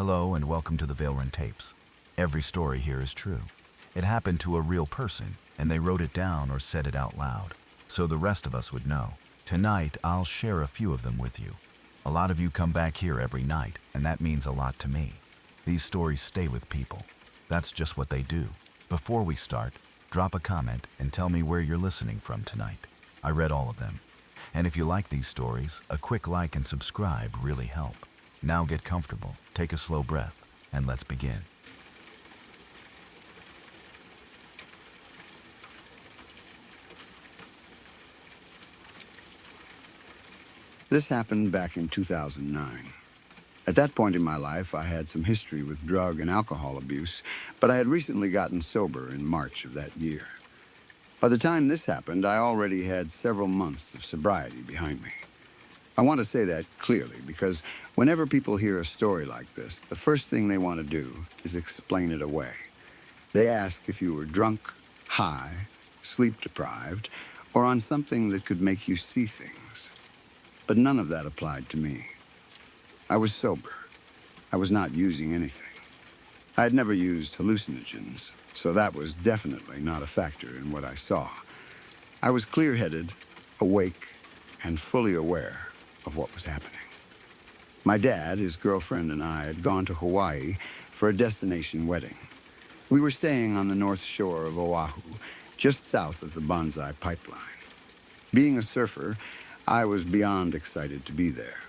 Hello and welcome to the Vailrun Tapes. Every story here is true. It happened to a real person, and they wrote it down or said it out loud, so the rest of us would know. Tonight, I'll share a few of them with you. A lot of you come back here every night, and that means a lot to me. These stories stay with people. That's just what they do. Before we start, drop a comment and tell me where you're listening from tonight. I read all of them. And if you like these stories, a quick like and subscribe really help. Now get comfortable, take a slow breath, and let's begin. This happened back in 2009. At that point in my life, I had some history with drug and alcohol abuse, but I had recently gotten sober in March of that year. By the time this happened, I already had several months of sobriety behind me. I want to say that clearly because whenever people hear a story like this, the first thing they want to do is explain it away. They ask if you were drunk, high, sleep-deprived, or on something that could make you see things. But none of that applied to me. I was sober. I was not using anything. I had never used hallucinogens, so that was definitely not a factor in what I saw. I was clear-headed, awake, and fully aware of what was happening. My dad, his girlfriend, and I had gone to Hawaii for a destination wedding. We were staying on the north shore of Oahu, just south of the Bonsai Pipeline. Being a surfer, I was beyond excited to be there.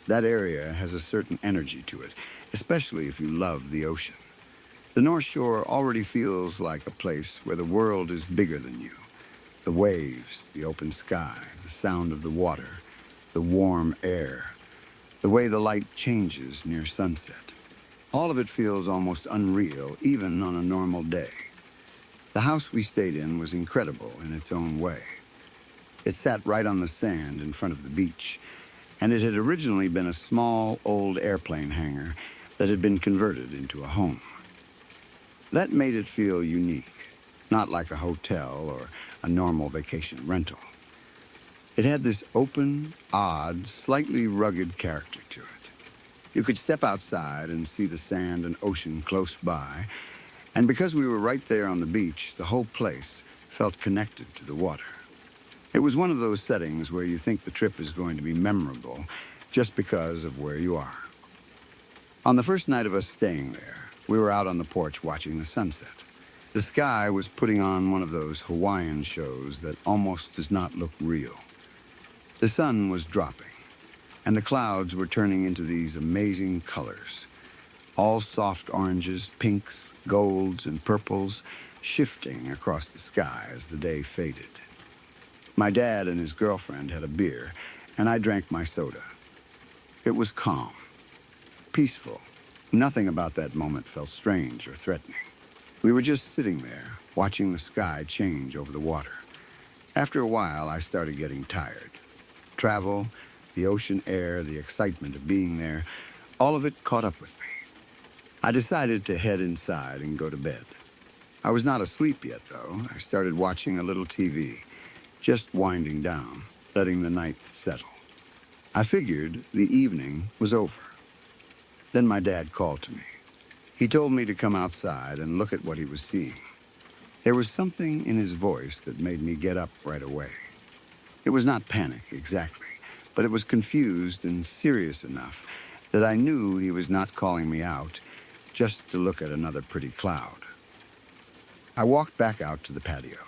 That area has a certain energy to it, especially if you love the ocean. The North Shore already feels like a place where the world is bigger than you. The waves, the open sky, the sound of the water, the warm air, the way the light changes near sunset. All of it feels almost unreal, even on a normal day. The house we stayed in was incredible in its own way. It sat right on the sand in front of the beach, and it had originally been a small, old airplane hangar that had been converted into a home. That made it feel unique, not like a hotel or a normal vacation rental. It had this open, odd, slightly rugged character to it. You could step outside and see the sand and ocean close by, and because we were right there on the beach, the whole place felt connected to the water. It was one of those settings where you think the trip is going to be memorable just because of where you are. On the first night of us staying there, we were out on the porch watching the sunset. The sky was putting on one of those Hawaiian shows that almost does not look real. The sun was dropping, and the clouds were turning into these amazing colors. All soft oranges, pinks, golds, and purples shifting across the sky as the day faded. My dad and his girlfriend had a beer, and I drank my soda. It was calm, peaceful. Nothing about that moment felt strange or threatening. We were just sitting there, watching the sky change over the water. After a while, I started getting tired. Travel, the ocean air, the excitement of being there, all of it caught up with me. I decided to head inside and go to bed. I was not asleep yet, though. I started watching a little TV, just winding down, letting the night settle. I figured the evening was over. Then my dad called to me. He told me to come outside and look at what he was seeing. There was something in his voice that made me get up right away. It was not panic, exactly, but it was confused and serious enough that I knew he was not calling me out just to look at another pretty cloud. I walked back out to the patio.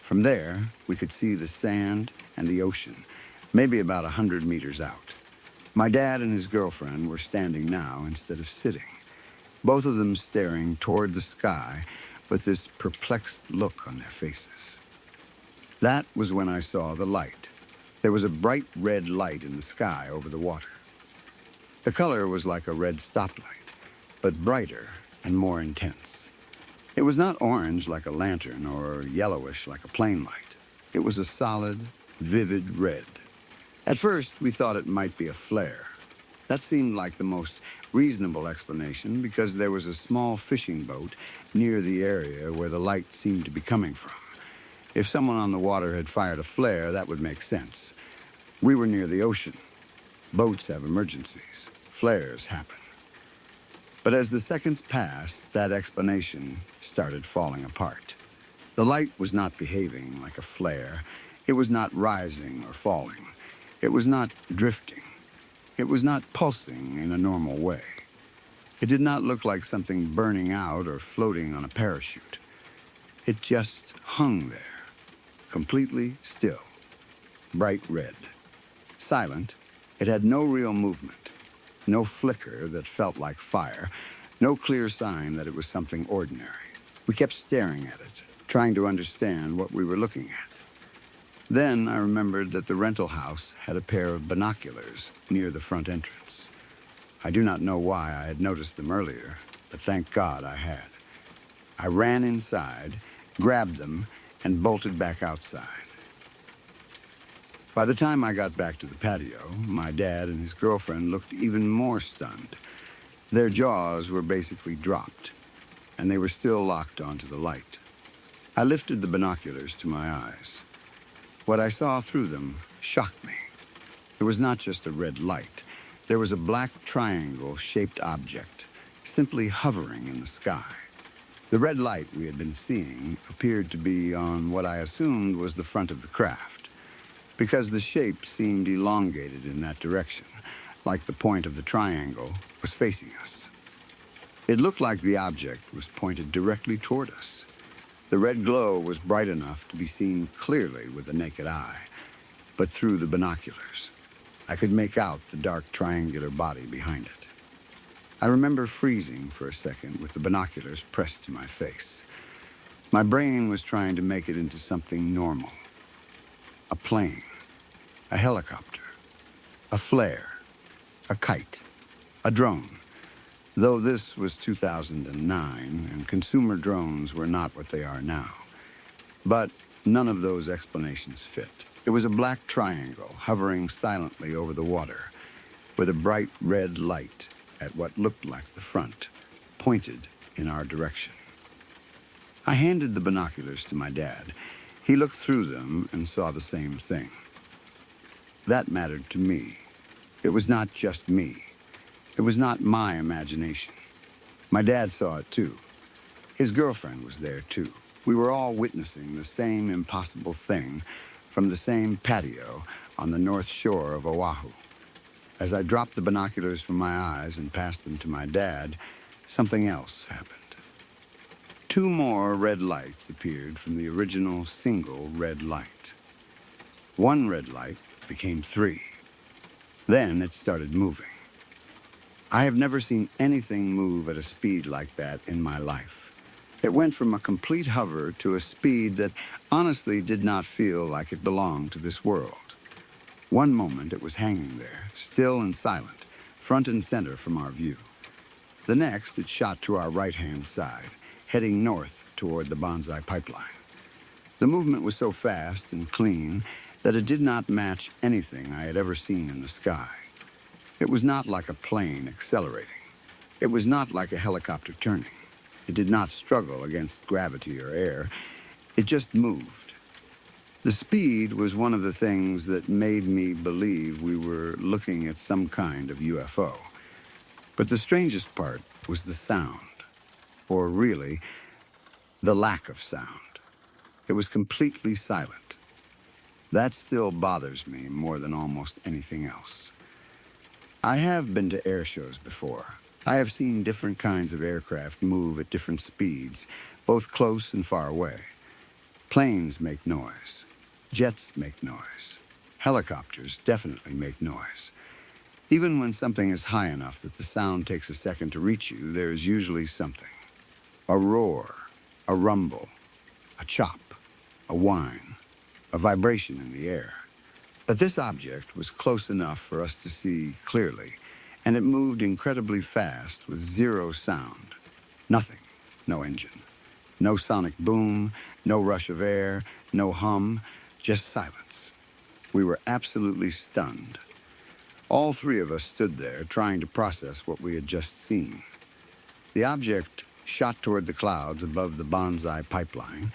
From there, we could see the sand and the ocean, maybe about 100 meters out. My dad and his girlfriend were standing now instead of sitting, both of them staring toward the sky with this perplexed look on their faces. That was when I saw the light. There was a bright red light in the sky over the water. The color was like a red stoplight, but brighter and more intense. It was not orange like a lantern or yellowish like a plane light. It was a solid, vivid red. At first, we thought it might be a flare. That seemed like the most reasonable explanation because there was a small fishing boat near the area where the light seemed to be coming from. If someone on the water had fired a flare, that would make sense. We were near the ocean. Boats have emergencies. Flares happen. But as the seconds passed, that explanation started falling apart. The light was not behaving like a flare. It was not rising or falling. It was not drifting. It was not pulsing in a normal way. It did not look like something burning out or floating on a parachute. It just hung there, completely still, bright red. Silent, it had no real movement, no flicker that felt like fire, no clear sign that it was something ordinary. We kept staring at it, trying to understand what we were looking at. Then I remembered that the rental house had a pair of binoculars near the front entrance. I do not know why I had noticed them earlier, but thank God I had. I ran inside, grabbed them, and bolted back outside. By the time I got back to the patio, my dad and his girlfriend looked even more stunned. Their jaws were basically dropped, and they were still locked onto the light. I lifted the binoculars to my eyes. What I saw through them shocked me. It was not just a red light. There was a black triangle-shaped object, simply hovering in the sky. The red light we had been seeing appeared to be on what I assumed was the front of the craft, because the shape seemed elongated in that direction, like the point of the triangle was facing us. It looked like the object was pointed directly toward us. The red glow was bright enough to be seen clearly with the naked eye, but through the binoculars, I could make out the dark triangular body behind it. I remember freezing for a second with the binoculars pressed to my face. My brain was trying to make it into something normal. A plane, a helicopter, a flare, a kite, a drone. Though this was 2009 and consumer drones were not what they are now. But none of those explanations fit. It was a black triangle hovering silently over the water with a bright red light at what looked like the front, pointed in our direction. I handed the binoculars to my dad. He looked through them and saw the same thing. That mattered to me. It was not just me. It was not my imagination. My dad saw it too. His girlfriend was there too. We were all witnessing the same impossible thing from the same patio on the north shore of Oahu. As I dropped the binoculars from my eyes and passed them to my dad, something else happened. Two more red lights appeared from the original single red light. One red light became three. Then it started moving. I have never seen anything move at a speed like that in my life. It went from a complete hover to a speed that honestly did not feel like it belonged to this world. One moment it was hanging there, still and silent, front and center from our view. The next it shot to our right-hand side, heading north toward the bonsai pipeline. The movement was so fast and clean that it did not match anything I had ever seen in the sky. It was not like a plane accelerating. It was not like a helicopter turning. It did not struggle against gravity or air. It just moved. The speed was one of the things that made me believe we were looking at some kind of UFO. But the strangest part was the sound, or really, the lack of sound. It was completely silent. That still bothers me more than almost anything else. I have been to air shows before. I have seen different kinds of aircraft move at different speeds, both close and far away. Planes make noise. Jets make noise. Helicopters definitely make noise. Even when something is high enough that the sound takes a second to reach you, there is usually something. A roar, a rumble, a chop, a whine, a vibration in the air. But this object was close enough for us to see clearly, and it moved incredibly fast with zero sound. Nothing, no engine, no sonic boom, no rush of air, no hum, just silence. We were absolutely stunned. All three of us stood there trying to process what we had just seen. The object shot toward the clouds above the bonsai pipeline,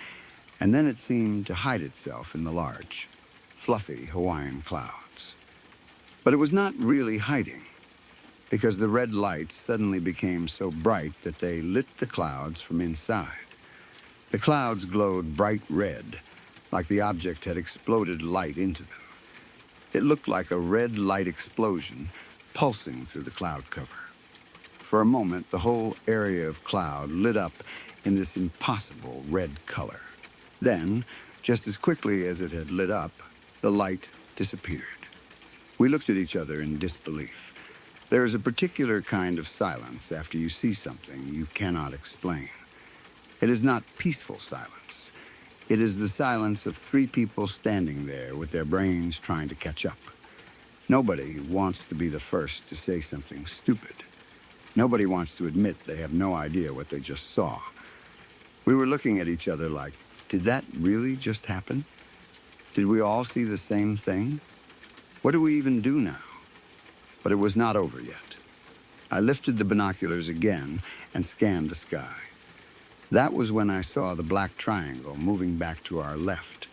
and then it seemed to hide itself in the large, fluffy Hawaiian clouds. But it was not really hiding. because the red lights suddenly became so bright that they lit the clouds from inside. The clouds glowed bright red, like the object had exploded light into them. It looked like a red light explosion pulsing through the cloud cover. For a moment, the whole area of cloud lit up in this impossible red color. Then, just as quickly as it had lit up, the light disappeared. We looked at each other in disbelief. There is a particular kind of silence after you see something you cannot explain. It is not peaceful silence. It is the silence of three people standing there with their brains trying to catch up. Nobody wants to be the first to say something stupid. Nobody wants to admit they have no idea what they just saw. We were looking at each other like, did that really just happen? Did we all see the same thing? What do we even do now? But it was not over yet. I lifted the binoculars again and scanned the sky. That was when I saw the black triangle moving back to our left.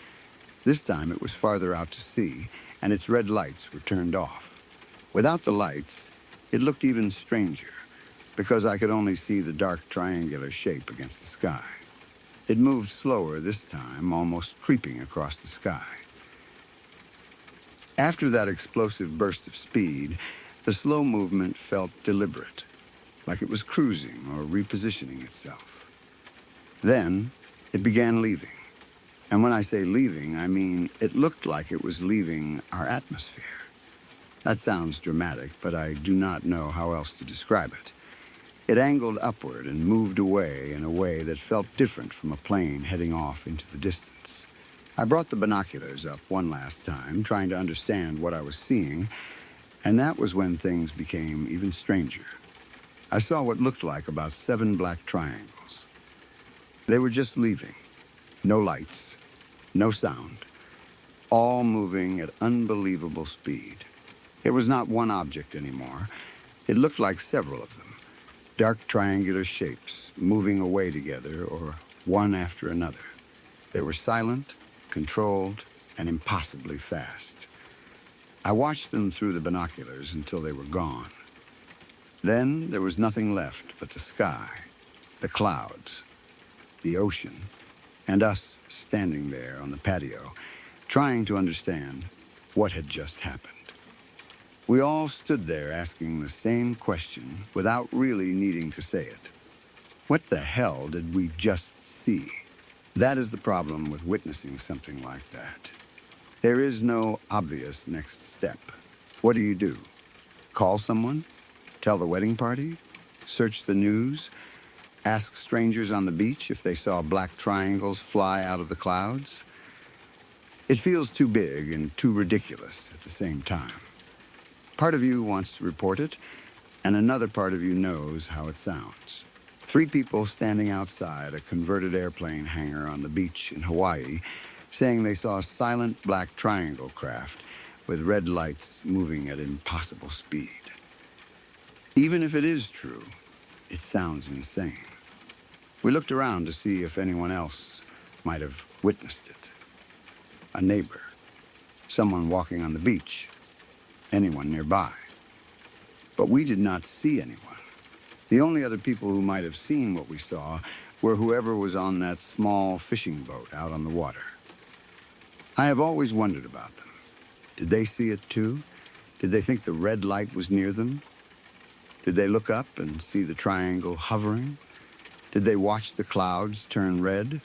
This time it was farther out to sea, and its red lights were turned off. Without the lights, it looked even stranger, because I could only see the dark triangular shape against the sky. It moved slower this time, almost creeping across the sky. After that explosive burst of speed, the slow movement felt deliberate, like it was cruising or repositioning itself. Then it began leaving. And when I say leaving, I mean it looked like it was leaving our atmosphere. That sounds dramatic, but I do not know how else to describe it. It angled upward and moved away in a way that felt different from a plane heading off into the distance. I brought the binoculars up one last time, trying to understand what I was seeing, and that was when things became even stranger. I saw what looked like about 7 black triangles. They were just leaving. No lights, no sound, all moving at unbelievable speed. It was not one object anymore. It looked like several of them, dark triangular shapes moving away together or one after another. They were silent, controlled, and impossibly fast. I watched them through the binoculars until they were gone. Then there was nothing left but the sky, the clouds, the ocean, and us standing there on the patio, trying to understand what had just happened. We all stood there asking the same question without really needing to say it. What the hell did we just see? That is the problem with witnessing something like that. There is no obvious next step. What do? Call someone? Tell the wedding party? Search the news? Ask strangers on the beach if they saw black triangles fly out of the clouds? It feels too big and too ridiculous at the same time. Part of you wants to report it, and another part of you knows how it sounds. 3 people standing outside a converted airplane hangar on the beach in Hawaii, saying they saw a silent black triangle craft with red lights moving at impossible speed. Even if it is true, it sounds insane. We looked around to see if anyone else might have witnessed it. A neighbor, someone walking on the beach, anyone nearby. But we did not see anyone. The only other people who might have seen what we saw were whoever was on that small fishing boat out on the water. I have always wondered about them. Did they see it too? Did they think the red light was near them? Did they look up and see the triangle hovering? Did they watch the clouds turn red?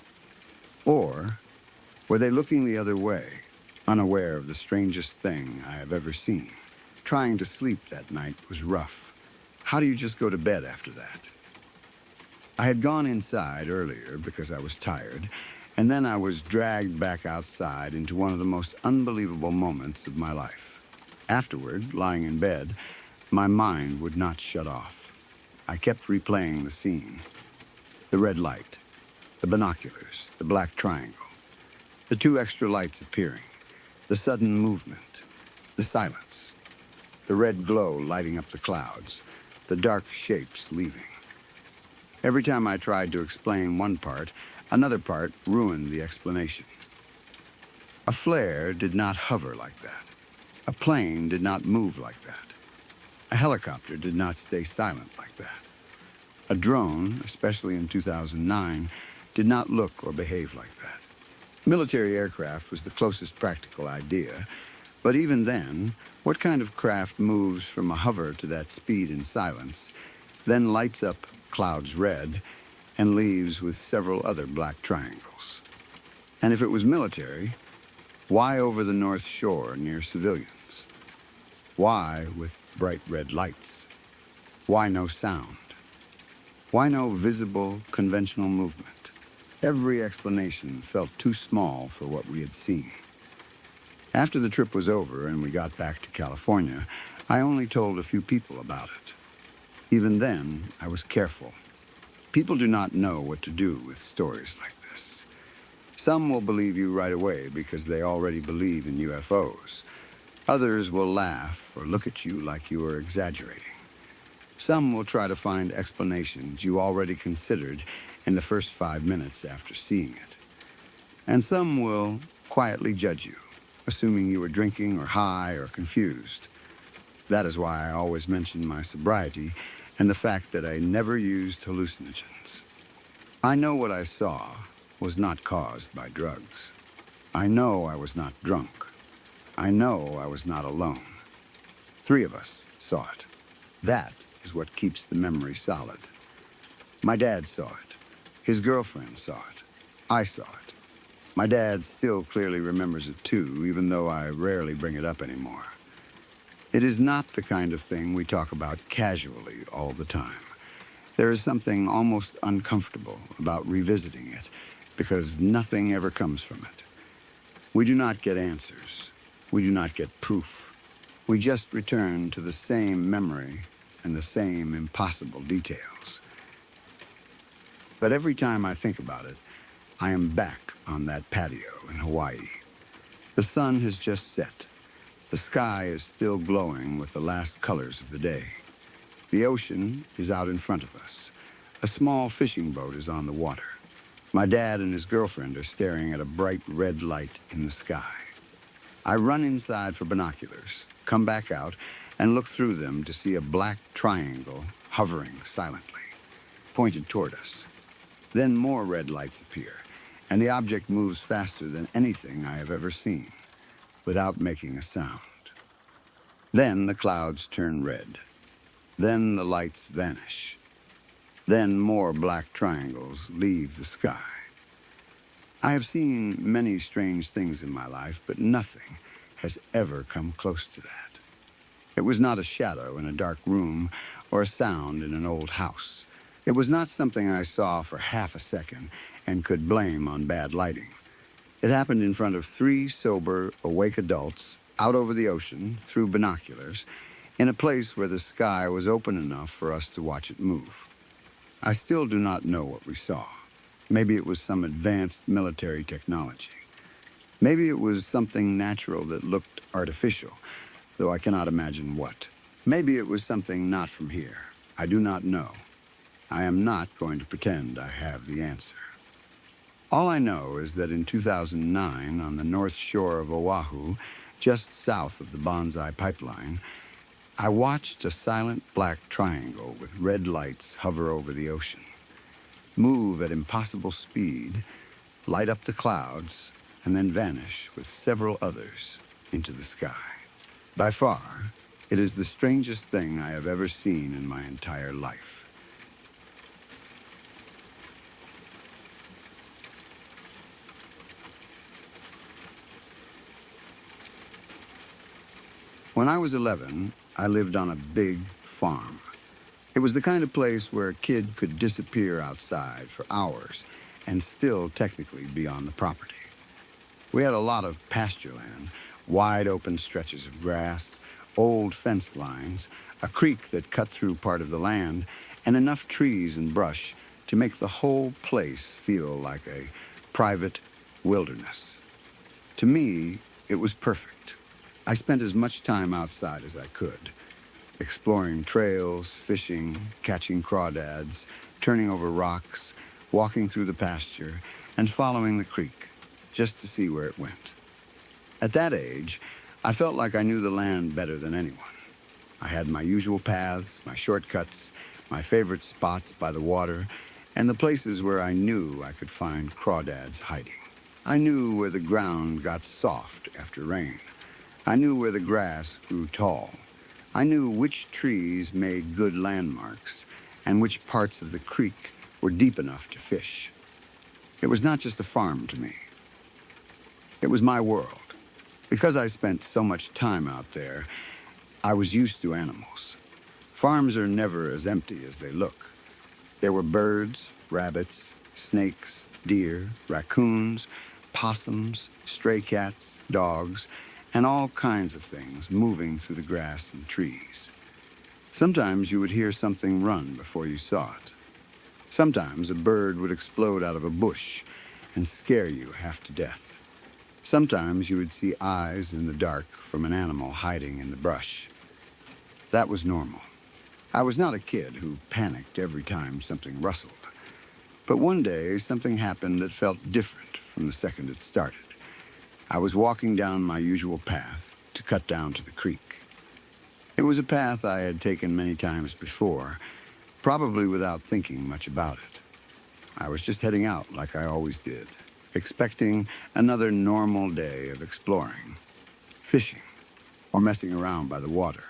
Or were they looking the other way, unaware of the strangest thing I have ever seen? Trying to sleep that night was rough. How do you just go to bed after that? I had gone inside earlier because I was tired, and then I was dragged back outside into one of the most unbelievable moments of my life. Afterward, lying in bed, my mind would not shut off. I kept replaying the scene. The red light, the binoculars, the black triangle, the 2 extra lights appearing, the sudden movement, the silence, the red glow lighting up the clouds, the dark shapes leaving. Every time I tried to explain one part, another part ruined the explanation. A flare did not hover like that. A plane did not move like that. A helicopter did not stay silent like that. A drone, especially in 2009, did not look or behave like that. Military aircraft was the closest practical idea, but even then, what kind of craft moves from a hover to that speed in silence, then lights up clouds red, and leaves with several other black triangles? And if it was military, why over the North Shore near civilians? Why with bright red lights? Why no sound? Why no visible, conventional movement? Every explanation felt too small for what we had seen. After the trip was over and we got back to California, I only told a few people about it. Even then, I was careful. People do not know what to do with stories like this. Some will believe you right away because they already believe in UFOs. Others will laugh or look at you like you are exaggerating. Some will try to find explanations you already considered in the first 5 minutes after seeing it. And some will quietly judge you, assuming you were drinking or high or confused. That is why I always mention my sobriety and the fact that I never used hallucinogens. I know what I saw was not caused by drugs. I know I was not drunk. I know I was not alone. 3 of us saw it. That is what keeps the memory solid. My dad saw it. His girlfriend saw it. I saw it. My dad still clearly remembers it too, even though I rarely bring it up anymore. It is not the kind of thing we talk about casually all the time. There is something almost uncomfortable about revisiting it because nothing ever comes from it. We do not get answers. We do not get proof. We just return to the same memory and the same impossible details. But every time I think about it, I am back on that patio in Hawaii. The sun has just set. The sky is still glowing with the last colors of the day. The ocean is out in front of us. A small fishing boat is on the water. My dad and his girlfriend are staring at a bright red light in the sky. I run inside for binoculars, come back out, and look through them to see a black triangle hovering silently, pointed toward us. Then more red lights appear, and the object moves faster than anything I have ever seen, without making a sound. Then the clouds turn red. Then the lights vanish. Then more black triangles leave the sky. I have seen many strange things in my life, but nothing has ever come close to that. It was not a shadow in a dark room or a sound in an old house. It was not something I saw for half a second and could blame on bad lighting. It happened in front of 3 sober, awake adults out over the ocean through binoculars in a place where the sky was open enough for us to watch it move. I still do not know what we saw. Maybe it was some advanced military technology. Maybe it was something natural that looked artificial, though I cannot imagine what. Maybe it was something not from here. I do not know. I am not going to pretend I have the answer. All I know is that in 2009, on the north shore of Oahu, just south of the Bonsai Pipeline, I watched a silent black triangle with red lights hover over the ocean, move at impossible speed, light up the clouds, and then vanish with several others into the sky. By far, it is the strangest thing I have ever seen in my entire life. When I was 11, I lived on a big farm. It was the kind of place where a kid could disappear outside for hours and still technically be on the property. We had a lot of pasture land, wide open stretches of grass, old fence lines, a creek that cut through part of the land, and enough trees and brush to make the whole place feel like a private wilderness. To me, it was perfect. I spent as much time outside as I could, exploring trails, fishing, catching crawdads, turning over rocks, walking through the pasture, and following the creek, just to see where it went. At that age, I felt like I knew the land better than anyone. I had my usual paths, my shortcuts, my favorite spots by the water, and the places where I knew I could find crawdads hiding. I knew where the ground got soft after rain. I knew where the grass grew tall. I knew which trees made good landmarks and which parts of the creek were deep enough to fish. It was not just a farm to me. It was my world. Because I spent so much time out there, I was used to animals. Farms are never as empty as they look. There were birds, rabbits, snakes, deer, raccoons, possums, stray cats, dogs, and all kinds of things moving through the grass and trees. Sometimes you would hear something run before you saw it. Sometimes a bird would explode out of a bush and scare you half to death. Sometimes you would see eyes in the dark from an animal hiding in the brush. That was normal. I was not a kid who panicked every time something rustled. But one day, something happened that felt different from the second it started. I was walking down my usual path to cut down to the creek. It was a path I had taken many times before, probably without thinking much about it. I was just heading out like I always did, expecting another normal day of exploring, fishing, or messing around by the water.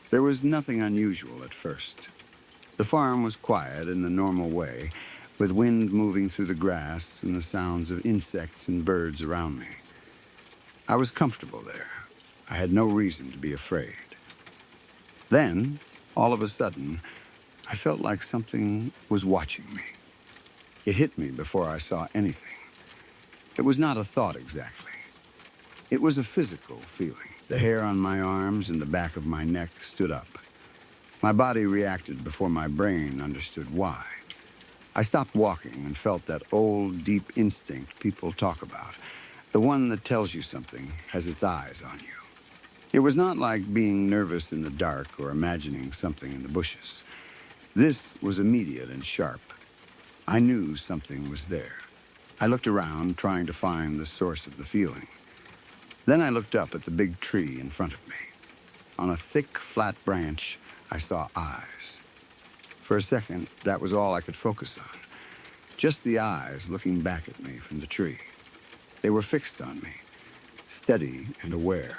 There was nothing unusual at first. The farm was quiet in the normal way, with wind moving through the grass and the sounds of insects and birds around me. I was comfortable there. I had no reason to be afraid. Then, all of a sudden, I felt like something was watching me. It hit me before I saw anything. It was not a thought exactly. It was a physical feeling. The hair on my arms and the back of my neck stood up. My body reacted before my brain understood why. I stopped walking and felt that old, deep instinct people talk about, the one that tells you something has its eyes on you. It was not like being nervous in the dark or imagining something in the bushes. This was immediate and sharp. I knew something was there. I looked around, trying to find the source of the feeling. Then I looked up at the big tree in front of me. On a thick, flat branch, I saw eyes. For a second, that was all I could focus on. Just the eyes looking back at me from the tree. They were fixed on me, steady and aware.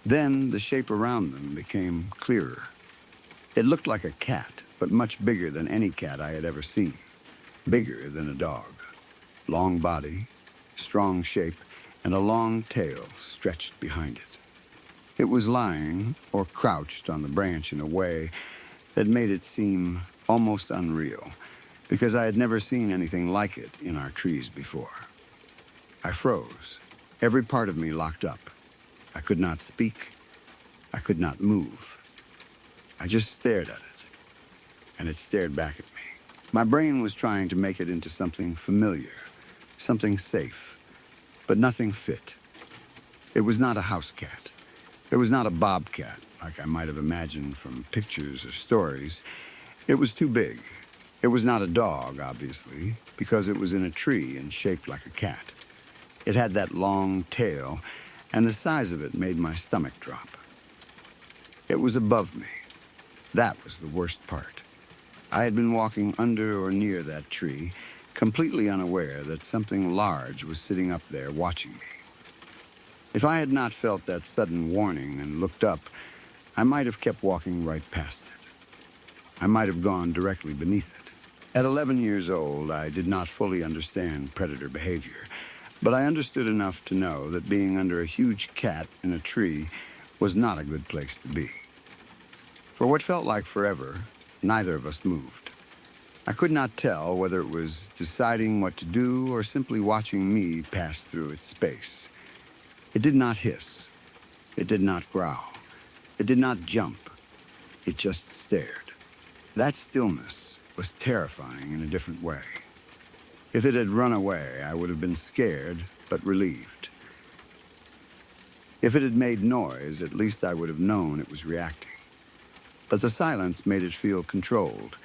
Then the shape around them became clearer. It looked like a cat, but much bigger than any cat I had ever seen. Bigger than a dog. Long body, strong shape, and a long tail stretched behind it. It was lying or crouched on the branch in a way that made it seem almost unreal, because I had never seen anything like it in our trees before. I froze, every part of me locked up. I could not speak. I could not move. I just stared at it, and it stared back at me. My brain was trying to make it into something familiar, something safe, but nothing fit. It was not a house cat. It was not a bobcat, like I might have imagined from pictures or stories. It was too big. It was not a dog, obviously, because it was in a tree and shaped like a cat. It had that long tail, and the size of it made my stomach drop. It was above me. That was the worst part. I had been walking under or near that tree, completely unaware that something large was sitting up there watching me. If I had not felt that sudden warning and looked up, I might have kept walking right past it. I might have gone directly beneath it. At 11 years old, I did not fully understand predator behavior, but I understood enough to know that being under a huge cat in a tree was not a good place to be. For what felt like forever, neither of us moved. I could not tell whether it was deciding what to do or simply watching me pass through its space. It did not hiss. It did not growl. It did not jump. It just stared. That stillness was terrifying in a different way. If it had run away, I would have been scared, but relieved. If it had made noise, at least I would have known it was reacting. But the silence made it feel controlled,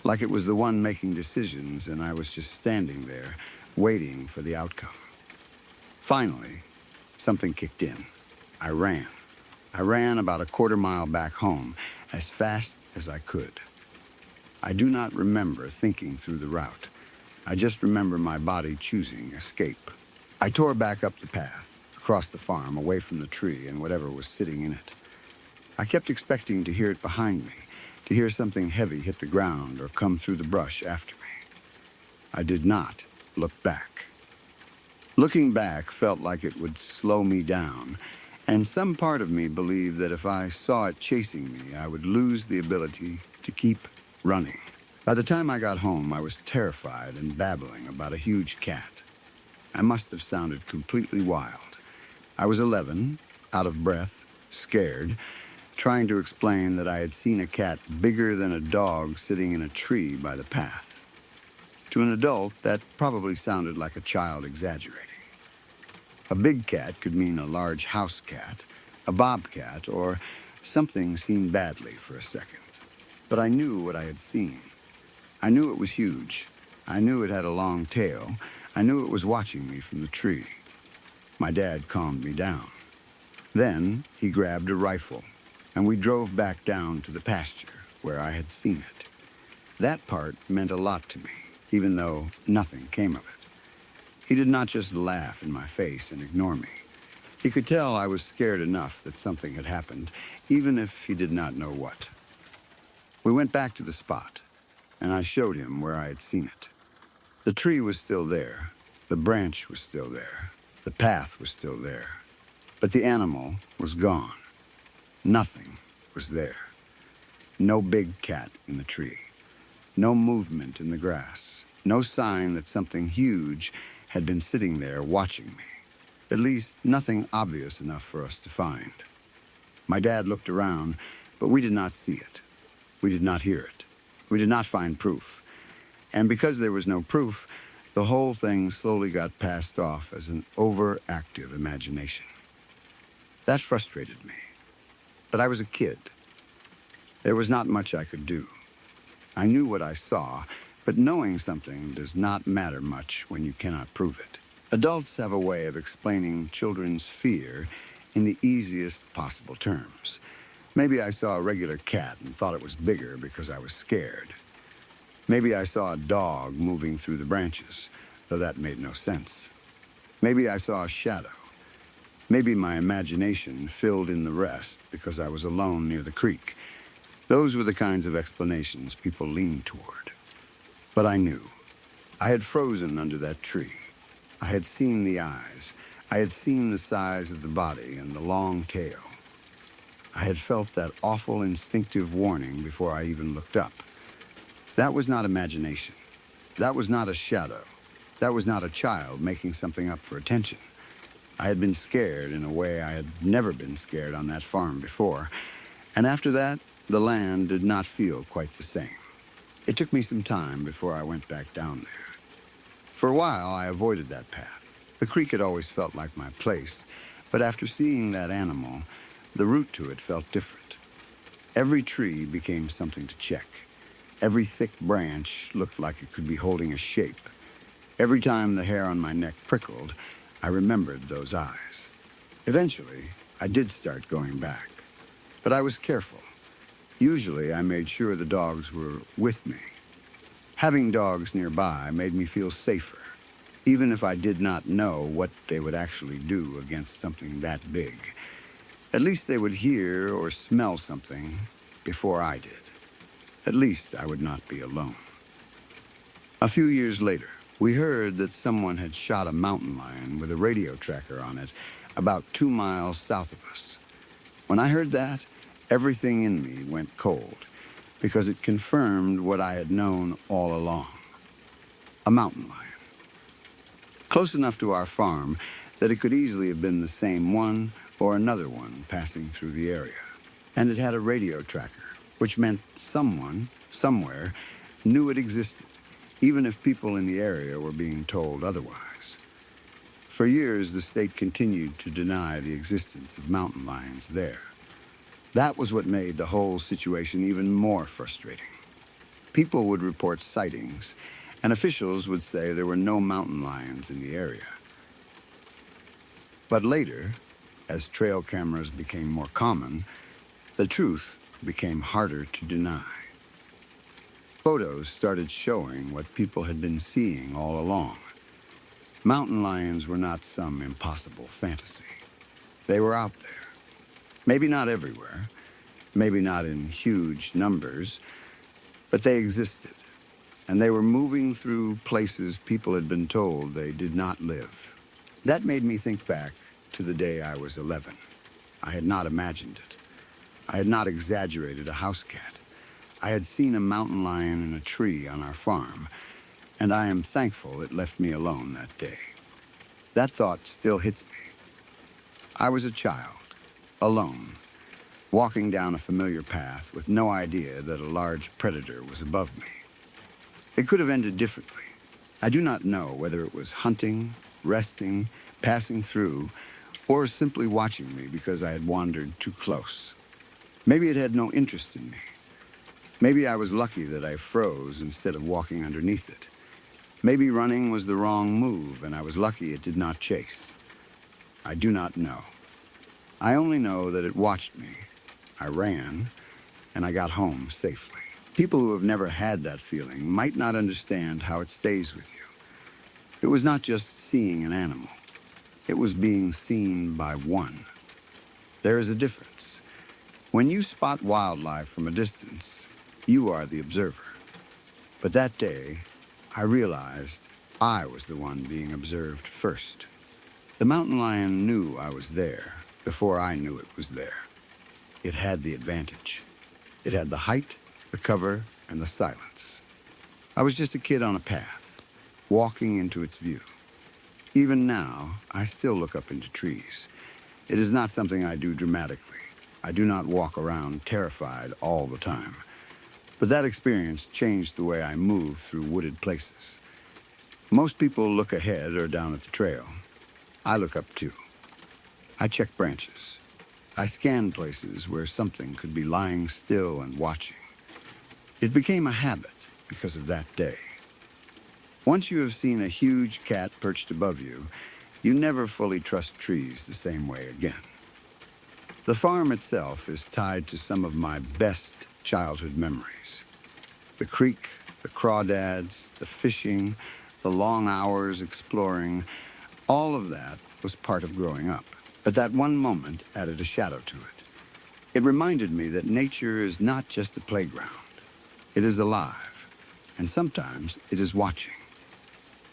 like it was the one making decisions and I was just standing there, waiting for the outcome. Finally, something kicked in. I ran. I ran about a quarter-mile back home as fast as I could. I do not remember thinking through the route. I just remember my body choosing escape. I tore back up the path, across the farm, away from the tree and whatever was sitting in it. I kept expecting to hear it behind me, to hear something heavy hit the ground or come through the brush after me. I did not look back. Looking back felt like it would slow me down, and some part of me believed that if I saw it chasing me, I would lose the ability to keep running. By the time I got home, I was terrified and babbling about a huge cat. I must have sounded completely wild. I was 11, out of breath, scared, trying to explain that I had seen a cat bigger than a dog sitting in a tree by the path. To an adult, that probably sounded like a child exaggerating. A big cat could mean a large house cat, a bobcat, or something seen badly for a second. But I knew what I had seen. I knew it was huge. I knew it had a long tail. I knew it was watching me from the tree. My dad calmed me down. Then he grabbed a rifle, and we drove back down to the pasture where I had seen it. That part meant a lot to me, even though nothing came of it. He did not just laugh in my face and ignore me. He could tell I was scared enough that something had happened, even if he did not know what. We went back to the spot, and I showed him where I had seen it. The tree was still there. The branch was still there. The path was still there. But the animal was gone. Nothing was there. No big cat in the tree. No movement in the grass. No sign that something huge had been sitting there watching me. At least, nothing obvious enough for us to find. My dad looked around, but we did not see it. We did not hear it. We did not find proof. And because there was no proof, the whole thing slowly got passed off as an overactive imagination. That frustrated me. But I was a kid. There was not much I could do. I knew what I saw, but knowing something does not matter much when you cannot prove it. Adults have a way of explaining children's fear in the easiest possible terms. Maybe I saw a regular cat and thought it was bigger because I was scared. Maybe I saw a dog moving through the branches, though that made no sense. Maybe I saw a shadow. Maybe my imagination filled in the rest because I was alone near the creek. Those were the kinds of explanations people leaned toward. But I knew. I had frozen under that tree. I had seen the eyes. I had seen the size of the body and the long tail. I had felt that awful instinctive warning before I even looked up. That was not imagination. That was not a shadow. That was not a child making something up for attention. I had been scared in a way I had never been scared on that farm before. And after that, the land did not feel quite the same. It took me some time before I went back down there. For a while, I avoided that path. The creek had always felt like my place, but after seeing that animal, the route to it felt different. Every tree became something to check. Every thick branch looked like it could be holding a shape. Every time the hair on my neck prickled, I remembered those eyes. Eventually, I did start going back, but I was careful. Usually, I made sure the dogs were with me. Having dogs nearby made me feel safer, even if I did not know what they would actually do against something that big. At least they would hear or smell something before I did. At least I would not be alone. A few years later, we heard that someone had shot a mountain lion with a radio tracker on it about 2 miles south of us. When I heard that, everything in me went cold because it confirmed what I had known all along. A mountain lion. Close enough to our farm that it could easily have been the same one or another one passing through the area. And it had a radio tracker, which meant someone, somewhere, knew it existed, even if people in the area were being told otherwise. For years, the state continued to deny the existence of mountain lions there. That was what made the whole situation even more frustrating. People would report sightings, and officials would say there were no mountain lions in the area. But later, As trail cameras became more common, the truth became harder to deny. Photos started showing what people had been seeing all along. Mountain lions were not some impossible fantasy. They were out there. Maybe not everywhere, maybe not in huge numbers, but they existed. And they were moving through places people had been told they did not live. That made me think back to the day I was 11. I had not imagined it. I had not exaggerated a house cat. I had seen a mountain lion in a tree on our farm, and I am thankful it left me alone that day. That thought still hits me. I was a child, alone, walking down a familiar path with no idea that a large predator was above me. It could have ended differently. I do not know whether it was hunting, resting, passing through, or simply watching me because I had wandered too close. Maybe it had no interest in me. Maybe I was lucky that I froze instead of walking underneath it. Maybe running was the wrong move and I was lucky it did not chase. I do not know. I only know that it watched me. I ran, and I got home safely. People who have never had that feeling might not understand how it stays with you. It was not just seeing an animal. It was being seen by one. There is a difference. When you spot wildlife from a distance, you are the observer. But that day, I realized I was the one being observed first. The mountain lion knew I was there before I knew it was there. It had the advantage. It had the height, the cover, and the silence. I was just a kid on a path, walking into its view. Even now, I still look up into trees. It is not something I do dramatically. I do not walk around terrified all the time. But that experience changed the way I move through wooded places. Most people look ahead or down at the trail. I look up too. I check branches. I scan places where something could be lying still and watching. It became a habit because of that day. Once you have seen a huge cat perched above you, you never fully trust trees the same way again. The farm itself is tied to some of my best childhood memories. The creek, the crawdads, the fishing, the long hours exploring, all of that was part of growing up. But that one moment added a shadow to it. It reminded me that nature is not just a playground. It is alive, and sometimes it is watching.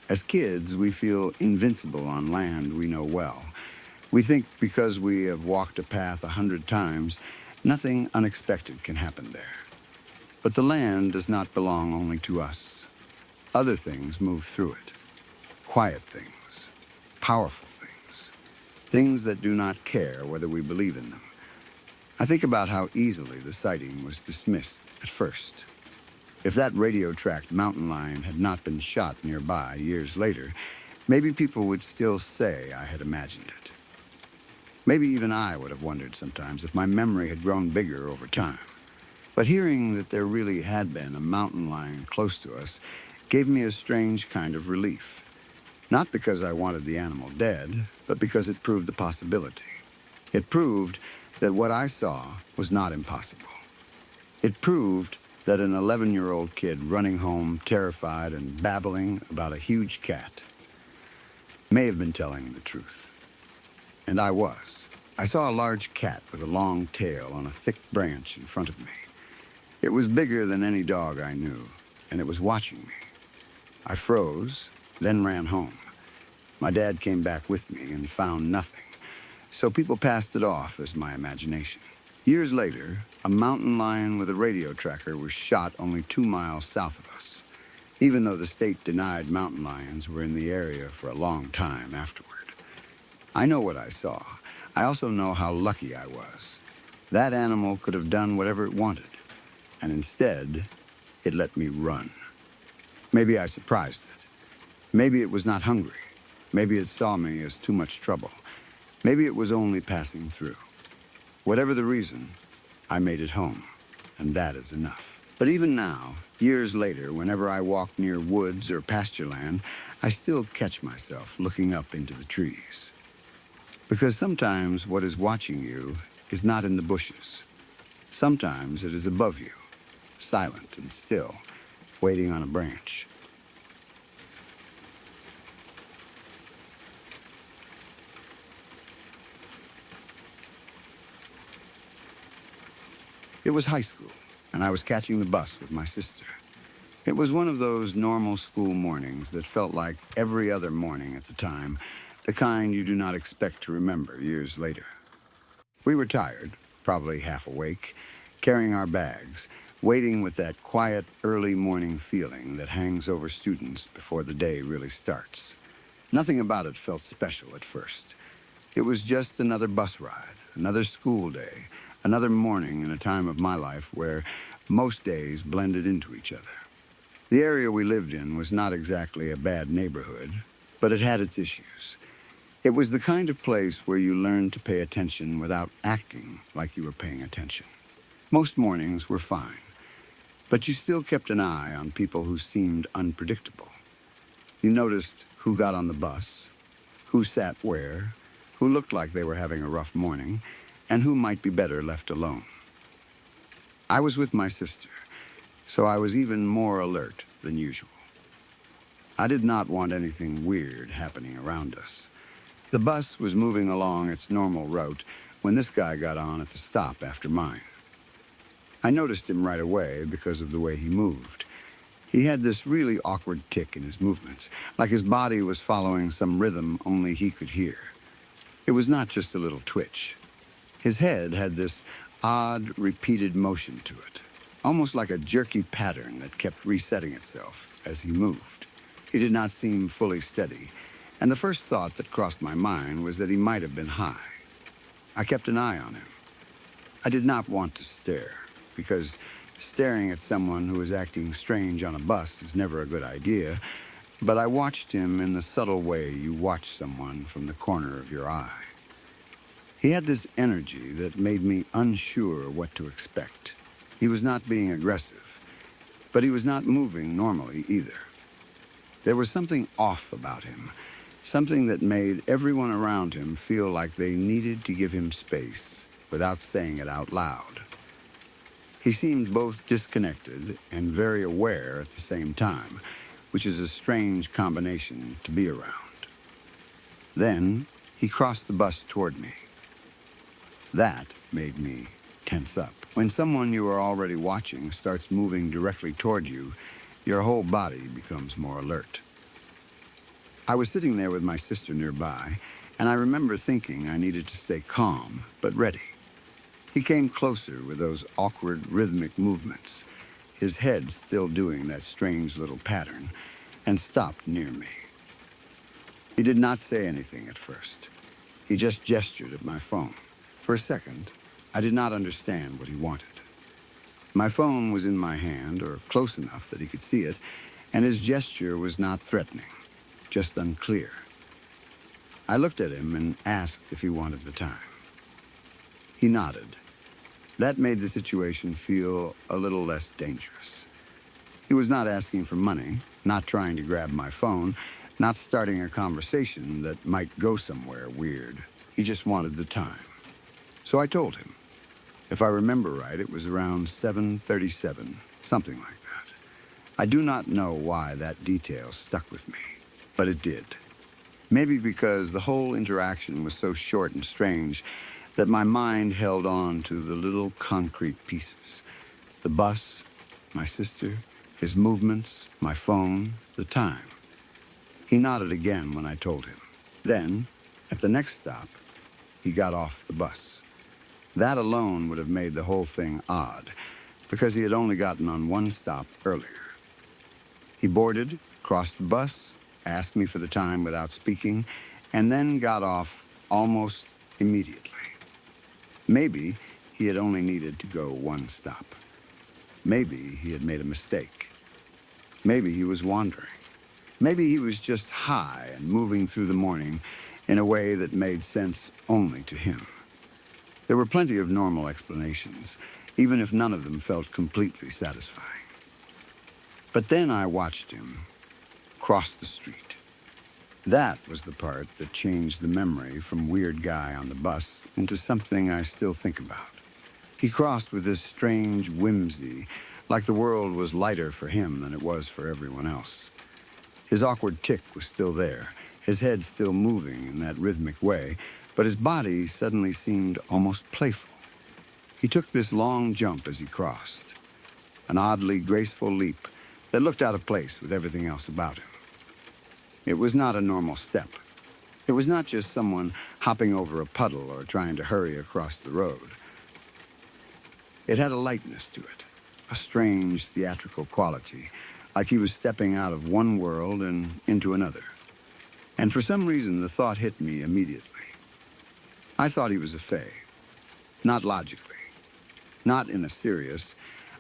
As kids, we feel invincible on land we know well. We think because we have walked a path 100 times, nothing unexpected can happen there. But the land does not belong only to us. Other things move through it. Quiet things, powerful things, things that do not care whether we believe in them. I think about how easily the sighting was dismissed at first. If that radio-tracked mountain lion had not been shot nearby years later, maybe people would still say I had imagined it. Maybe even I would have wondered sometimes if my memory had grown bigger over time. But hearing that there really had been a mountain lion close to us gave me a strange kind of relief. Not because I wanted the animal dead, but because it proved the possibility. It proved that what I saw was not impossible. It proved that an 11-year-old kid running home terrified and babbling about a huge cat may have been telling the truth. And I was. I saw a large cat with a long tail on a thick branch in front of me. It was bigger than any dog I knew, and it was watching me. I froze, then ran home. My dad came back with me and found nothing, so people passed it off as my imagination. Years later, a mountain lion with a radio tracker was shot only 2 miles south of us, even though the state denied mountain lions were in the area for a long time afterward. I know what I saw. I also know how lucky I was. That animal could have done whatever it wanted, and instead, it let me run. Maybe I surprised it. Maybe it was not hungry. Maybe it saw me as too much trouble. Maybe it was only passing through. Whatever the reason, I made it home, and that is enough. But even now, years later, whenever I walk near woods or pasture land, I still catch myself looking up into the trees. Because sometimes what is watching you is not in the bushes. Sometimes it is above you, silent and still, waiting on a branch. It was high school, and I was catching the bus with my sister. It was one of those normal school mornings that felt like every other morning at the time, the kind you do not expect to remember years later. We were tired, probably half awake, carrying our bags, waiting with that quiet early morning feeling that hangs over students before the day really starts. Nothing about it felt special at first. It was just another bus ride, another school day, another morning in a time of my life where most days blended into each other. The area we lived in was not exactly a bad neighborhood, but it had its issues. It was the kind of place where you learned to pay attention without acting like you were paying attention. Most mornings were fine, but you still kept an eye on people who seemed unpredictable. You noticed who got on the bus, who sat where, who looked like they were having a rough morning, and who might be better left alone. I was with my sister, so I was even more alert than usual. I did not want anything weird happening around us. The bus was moving along its normal route when this guy got on at the stop after mine. I noticed him right away because of the way he moved. He had this really awkward tick in his movements, like his body was following some rhythm only he could hear. It was not just a little twitch. His head had this odd, repeated motion to it, almost like a jerky pattern that kept resetting itself as he moved. He did not seem fully steady, and the first thought that crossed my mind was that he might have been high. I kept an eye on him. I did not want to stare, because staring at someone who is acting strange on a bus is never a good idea, but I watched him in the subtle way you watch someone from the corner of your eye. He had this energy that made me unsure what to expect. He was not being aggressive, but he was not moving normally either. There was something off about him, something that made everyone around him feel like they needed to give him space without saying it out loud. He seemed both disconnected and very aware at the same time, which is a strange combination to be around. Then he crossed the bus toward me. That made me tense up. When someone you are already watching starts moving directly toward you, your whole body becomes more alert. I was sitting there with my sister nearby, and I remember thinking I needed to stay calm, but ready. He came closer with those awkward rhythmic movements, his head still doing that strange little pattern, and stopped near me. He did not say anything at first. He just gestured at my phone. For a second, I did not understand what he wanted. My phone was in my hand, or close enough that he could see it, and his gesture was not threatening, just unclear. I looked at him and asked if he wanted the time. He nodded. That made the situation feel a little less dangerous. He was not asking for money, not trying to grab my phone, not starting a conversation that might go somewhere weird. He just wanted the time. So I told him. If I remember right, it was around 7:37, something like that. I do not know why that detail stuck with me, but it did. Maybe because the whole interaction was so short and strange that my mind held on to the little concrete pieces. The bus, my sister, his movements, my phone, the time. He nodded again when I told him. Then, at the next stop, he got off the bus. That alone would have made the whole thing odd, because he had only gotten on one stop earlier. He boarded, crossed the bus, asked me for the time without speaking, and then got off almost immediately. Maybe he had only needed to go one stop. Maybe he had made a mistake. Maybe he was wandering. Maybe he was just high and moving through the morning in a way that made sense only to him. There were plenty of normal explanations, even if none of them felt completely satisfying. But then I watched him cross the street. That was the part that changed the memory from weird guy on the bus into something I still think about. He crossed with this strange whimsy, like the world was lighter for him than it was for everyone else. His awkward tic was still there, his head still moving in that rhythmic way, but his body suddenly seemed almost playful. He took this long jump as he crossed, an oddly graceful leap that looked out of place with everything else about him. It was not a normal step. It was not just someone hopping over a puddle or trying to hurry across the road. It had a lightness to it, a strange theatrical quality, like he was stepping out of one world and into another. And for some reason, the thought hit me immediately. I thought he was a fae, not logically, not in a serious,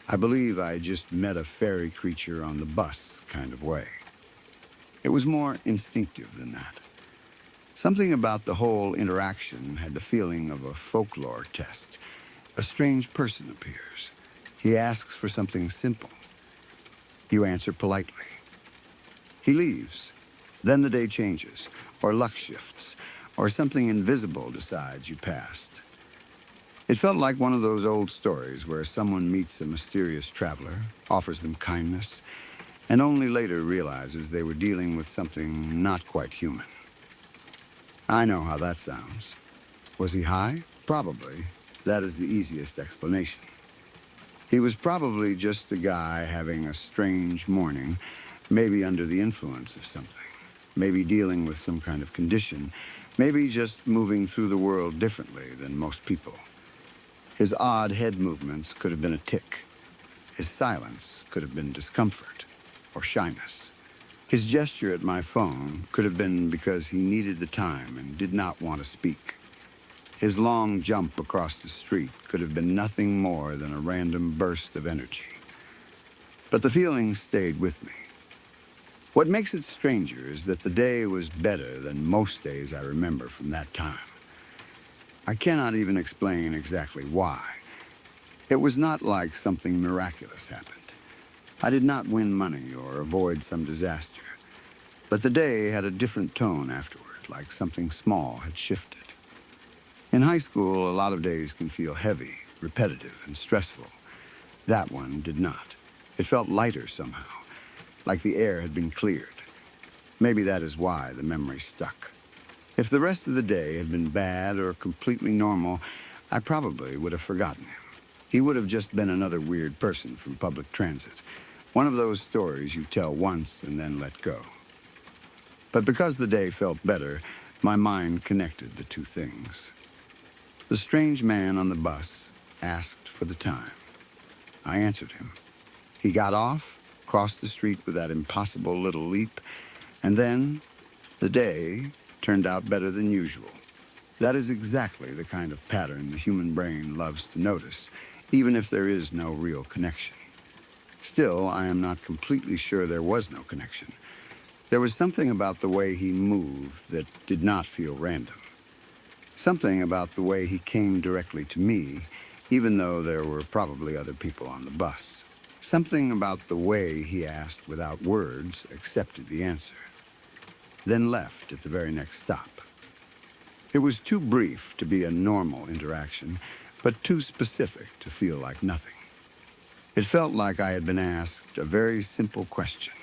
I believe I just met a fairy creature on the bus kind of way. It was more instinctive than that. Something about the whole interaction had the feeling of a folklore test. A strange person appears. He asks for something simple. You answer politely. He leaves. Then the day changes, or luck shifts, or something invisible decides you passed. It felt like one of those old stories where someone meets a mysterious traveler, offers them kindness, and only later realizes they were dealing with something not quite human. I know how that sounds. Was he high? Probably. That is the easiest explanation. He was probably just a guy having a strange morning, maybe under the influence of something, maybe dealing with some kind of condition, maybe just moving through the world differently than most people. His odd head movements could have been a tic. His silence could have been discomfort or shyness. His gesture at my phone could have been because he needed the time and did not want to speak. His long jump across the street could have been nothing more than a random burst of energy. But the feeling stayed with me. What makes it stranger is that the day was better than most days I remember from that time. I cannot even explain exactly why. It was not like something miraculous happened. I did not win money or avoid some disaster. But the day had a different tone afterward, like something small had shifted. In high school, a lot of days can feel heavy, repetitive, and stressful. That one did not. It felt lighter somehow, like the air had been cleared. Maybe that is why the memory stuck. If the rest of the day had been bad or completely normal, I probably would have forgotten him. He would have just been another weird person from public transit. One of those stories you tell once and then let go. But because the day felt better, my mind connected the two things. The strange man on the bus asked for the time. I answered him. He got off, crossed the street with that impossible little leap, and then the day turned out better than usual. That is exactly the kind of pattern the human brain loves to notice, even if there is no real connection. Still, I am not completely sure there was no connection. There was something about the way he moved that did not feel random. Something about the way he came directly to me, even though there were probably other people on the bus. Something about the way he asked without words, accepted the answer, then left at the very next stop. It was too brief to be a normal interaction, but too specific to feel like nothing. It felt like I had been asked a very simple question,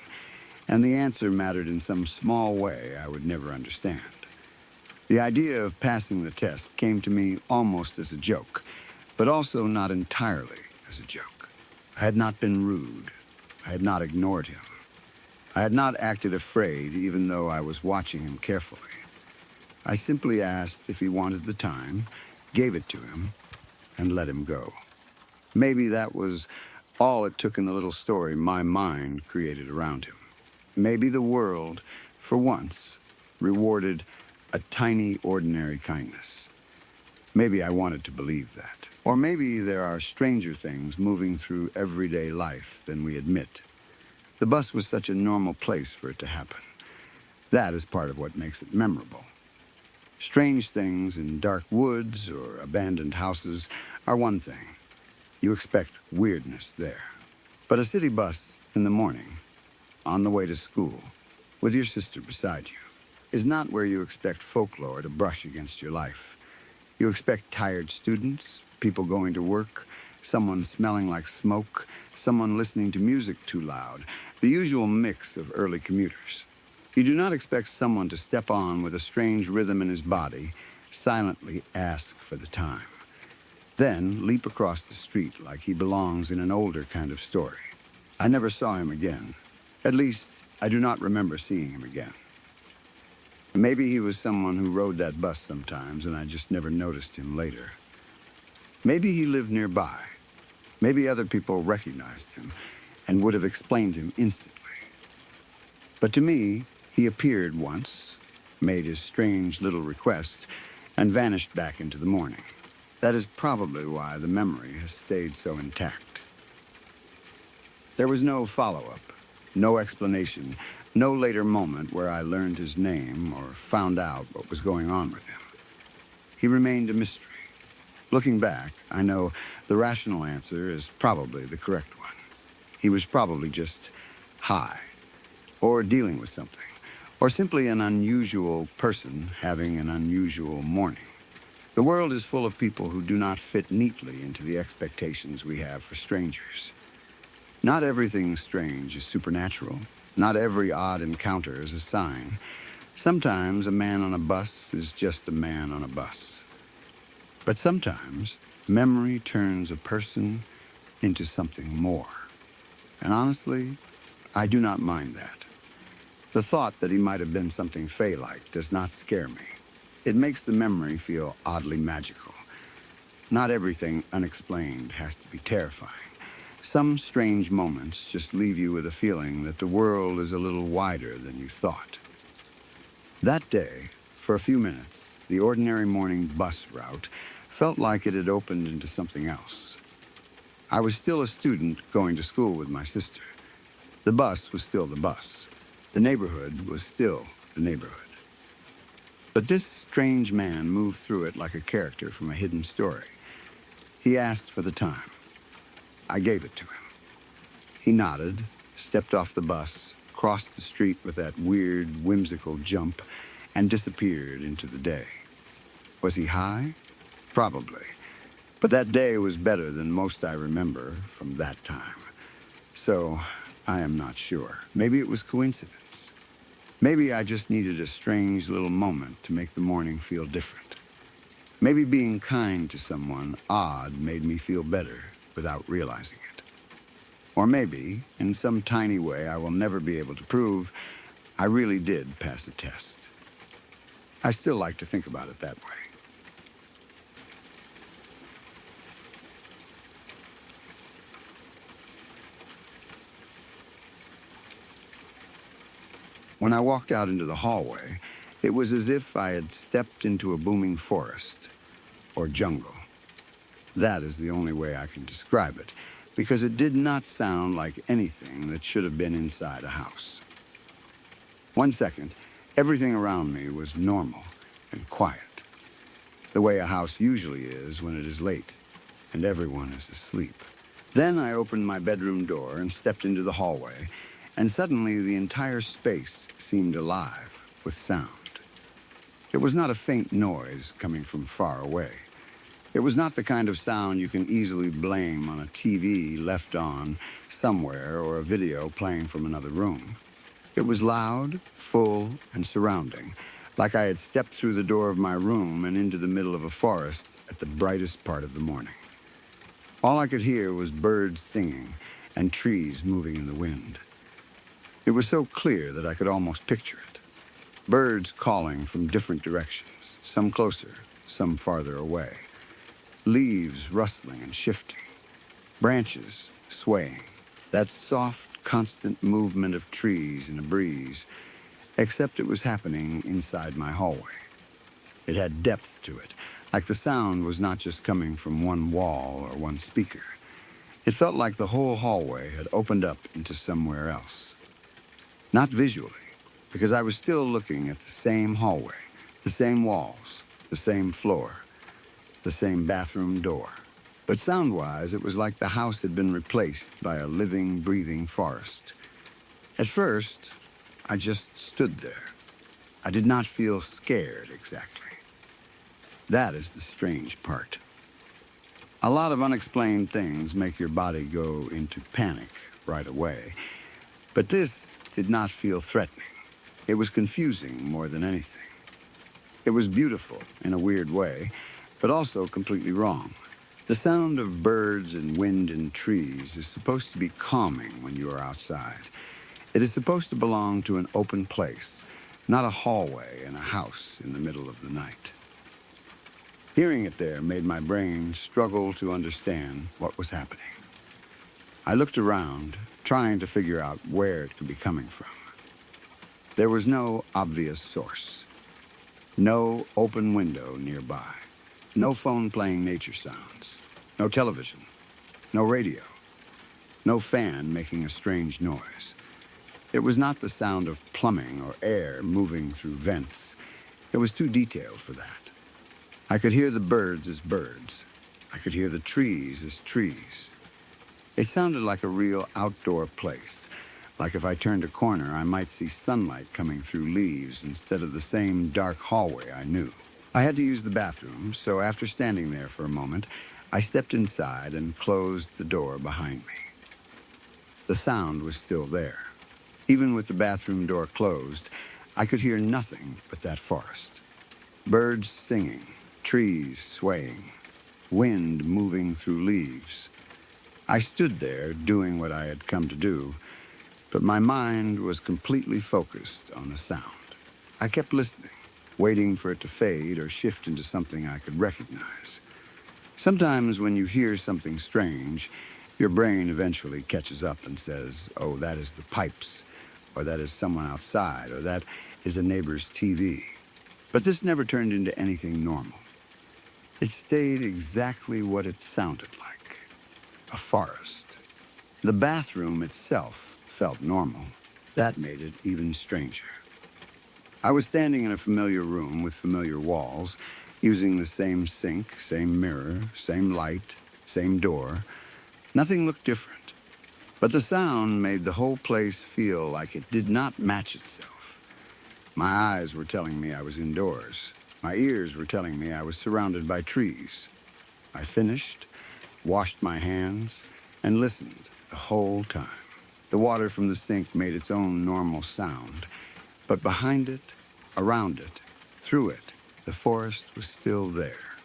and the answer mattered in some small way I would never understand. The idea of passing the test came to me almost as a joke, but also not entirely as a joke. I had not been rude. I had not ignored him. I had not acted afraid, even though I was watching him carefully. I simply asked if he wanted the time, gave it to him, and let him go. Maybe that was all it took in the little story my mind created around him. Maybe the world, for once, rewarded a tiny, ordinary kindness. Maybe I wanted to believe that. Or maybe there are stranger things moving through everyday life than we admit. The bus was such a normal place for it to happen. That is part of what makes it memorable. Strange things in dark woods or abandoned houses are one thing. You expect weirdness there. But a city bus in the morning, on the way to school, with your sister beside you, is not where you expect folklore to brush against your life. You expect tired students, people going to work, someone smelling like smoke, someone listening to music too loud, the usual mix of early commuters. You do not expect someone to step on with a strange rhythm in his body, silently ask for the time, then leap across the street like he belongs in an older kind of story. I never saw him again. At least, I do not remember seeing him again. Maybe he was someone who rode that bus sometimes and I just never noticed him later. Maybe he lived nearby. Maybe other people recognized him and would have explained him instantly. But to me, he appeared once, made his strange little request, and vanished back into the morning. That is probably why the memory has stayed so intact. There was no follow-up, no explanation, no later moment where I learned his name or found out what was going on with him. He remained a mystery. Looking back, I know the rational answer is probably the correct one. He was probably just high, or dealing with something, or simply an unusual person having an unusual morning. The world is full of people who do not fit neatly into the expectations we have for strangers. Not everything strange is supernatural. Not every odd encounter is a sign. Sometimes a man on a bus is just a man on a bus. But sometimes memory turns a person into something more. And honestly, I do not mind that. The thought that he might have been something Fey-like does not scare me. It makes the memory feel oddly magical. Not everything unexplained has to be terrifying. Some strange moments just leave you with a feeling that the world is a little wider than you thought. That day, for a few minutes, the ordinary morning bus route felt like it had opened into something else. I was still a student going to school with my sister. The bus was still the bus. The neighborhood was still the neighborhood. But this strange man moved through it like a character from a hidden story. He asked for the time. I gave it to him. He nodded, stepped off the bus, crossed the street with that weird, whimsical jump, and disappeared into the day. Was he high? Probably. But that day was better than most I remember from that time. So, I am not sure. Maybe it was coincidence. Maybe I just needed a strange little moment to make the morning feel different. Maybe being kind to someone odd made me feel better without realizing it. Or maybe, in some tiny way I will never be able to prove, I really did pass a test. I still like to think about it that way. When I walked out into the hallway, it was as if I had stepped into a booming forest or jungle. That is the only way I can describe it, because it did not sound like anything that should have been inside a house. 1 second, everything around me was normal and quiet, the way a house usually is when it is late and everyone is asleep. Then I opened my bedroom door and stepped into the hallway, and suddenly the entire space seemed alive with sound. It was not a faint noise coming from far away. It was not the kind of sound you can easily blame on a TV left on somewhere or a video playing from another room. It was loud, full, and surrounding, like I had stepped through the door of my room and into the middle of a forest at the brightest part of the morning. All I could hear was birds singing and trees moving in the wind. It was so clear that I could almost picture it. Birds calling from different directions, some closer, some farther away. Leaves rustling and shifting. Branches swaying. That soft, constant movement of trees in a breeze, except it was happening inside my hallway. It had depth to it, like the sound was not just coming from one wall or one speaker. It felt like the whole hallway had opened up into somewhere else. Not visually, because I was still looking at the same hallway, the same walls, the same floor, the same bathroom door. But sound-wise, it was like the house had been replaced by a living, breathing forest. At first, I just stood there, I did not feel scared exactly. That is the strange part. A lot of unexplained things make your body go into panic right away, but this did not feel threatening. It was confusing more than anything. It was beautiful in a weird way, but also completely wrong. The sound of birds and wind and trees is supposed to be calming when you are outside. It is supposed to belong to an open place, not a hallway in a house in the middle of the night. Hearing it there made my brain struggle to understand what was happening. I looked around, trying to figure out where it could be coming from. There was no obvious source. No open window nearby. No phone playing nature sounds. No television. No radio. No fan making a strange noise. It was not the sound of plumbing or air moving through vents. It was too detailed for that. I could hear the birds as birds. I could hear the trees as trees. It sounded like a real outdoor place. Like if I turned a corner, I might see sunlight coming through leaves instead of the same dark hallway I knew. I had to use the bathroom, so after standing there for a moment, I stepped inside and closed the door behind me. The sound was still there. Even with the bathroom door closed, I could hear nothing but that forest. Birds singing, trees swaying, wind moving through leaves. I stood there doing what I had come to do, but my mind was completely focused on the sound. I kept listening, waiting for it to fade or shift into something I could recognize. Sometimes when you hear something strange, your brain eventually catches up and says, oh, that is the pipes, or that is someone outside, or that is a neighbor's TV. But this never turned into anything normal. It stayed exactly what it sounded like, a forest. The bathroom itself felt normal. That made it even stranger. I was standing in a familiar room with familiar walls, using the same sink, same mirror, same light, same door. Nothing looked different. But the sound made the whole place feel like it did not match itself. My eyes were telling me I was indoors. My ears were telling me I was surrounded by trees. I finished, washed my hands, and listened the whole time. The water from the sink made its own normal sound, but behind it, around it, through it, the forest was still there.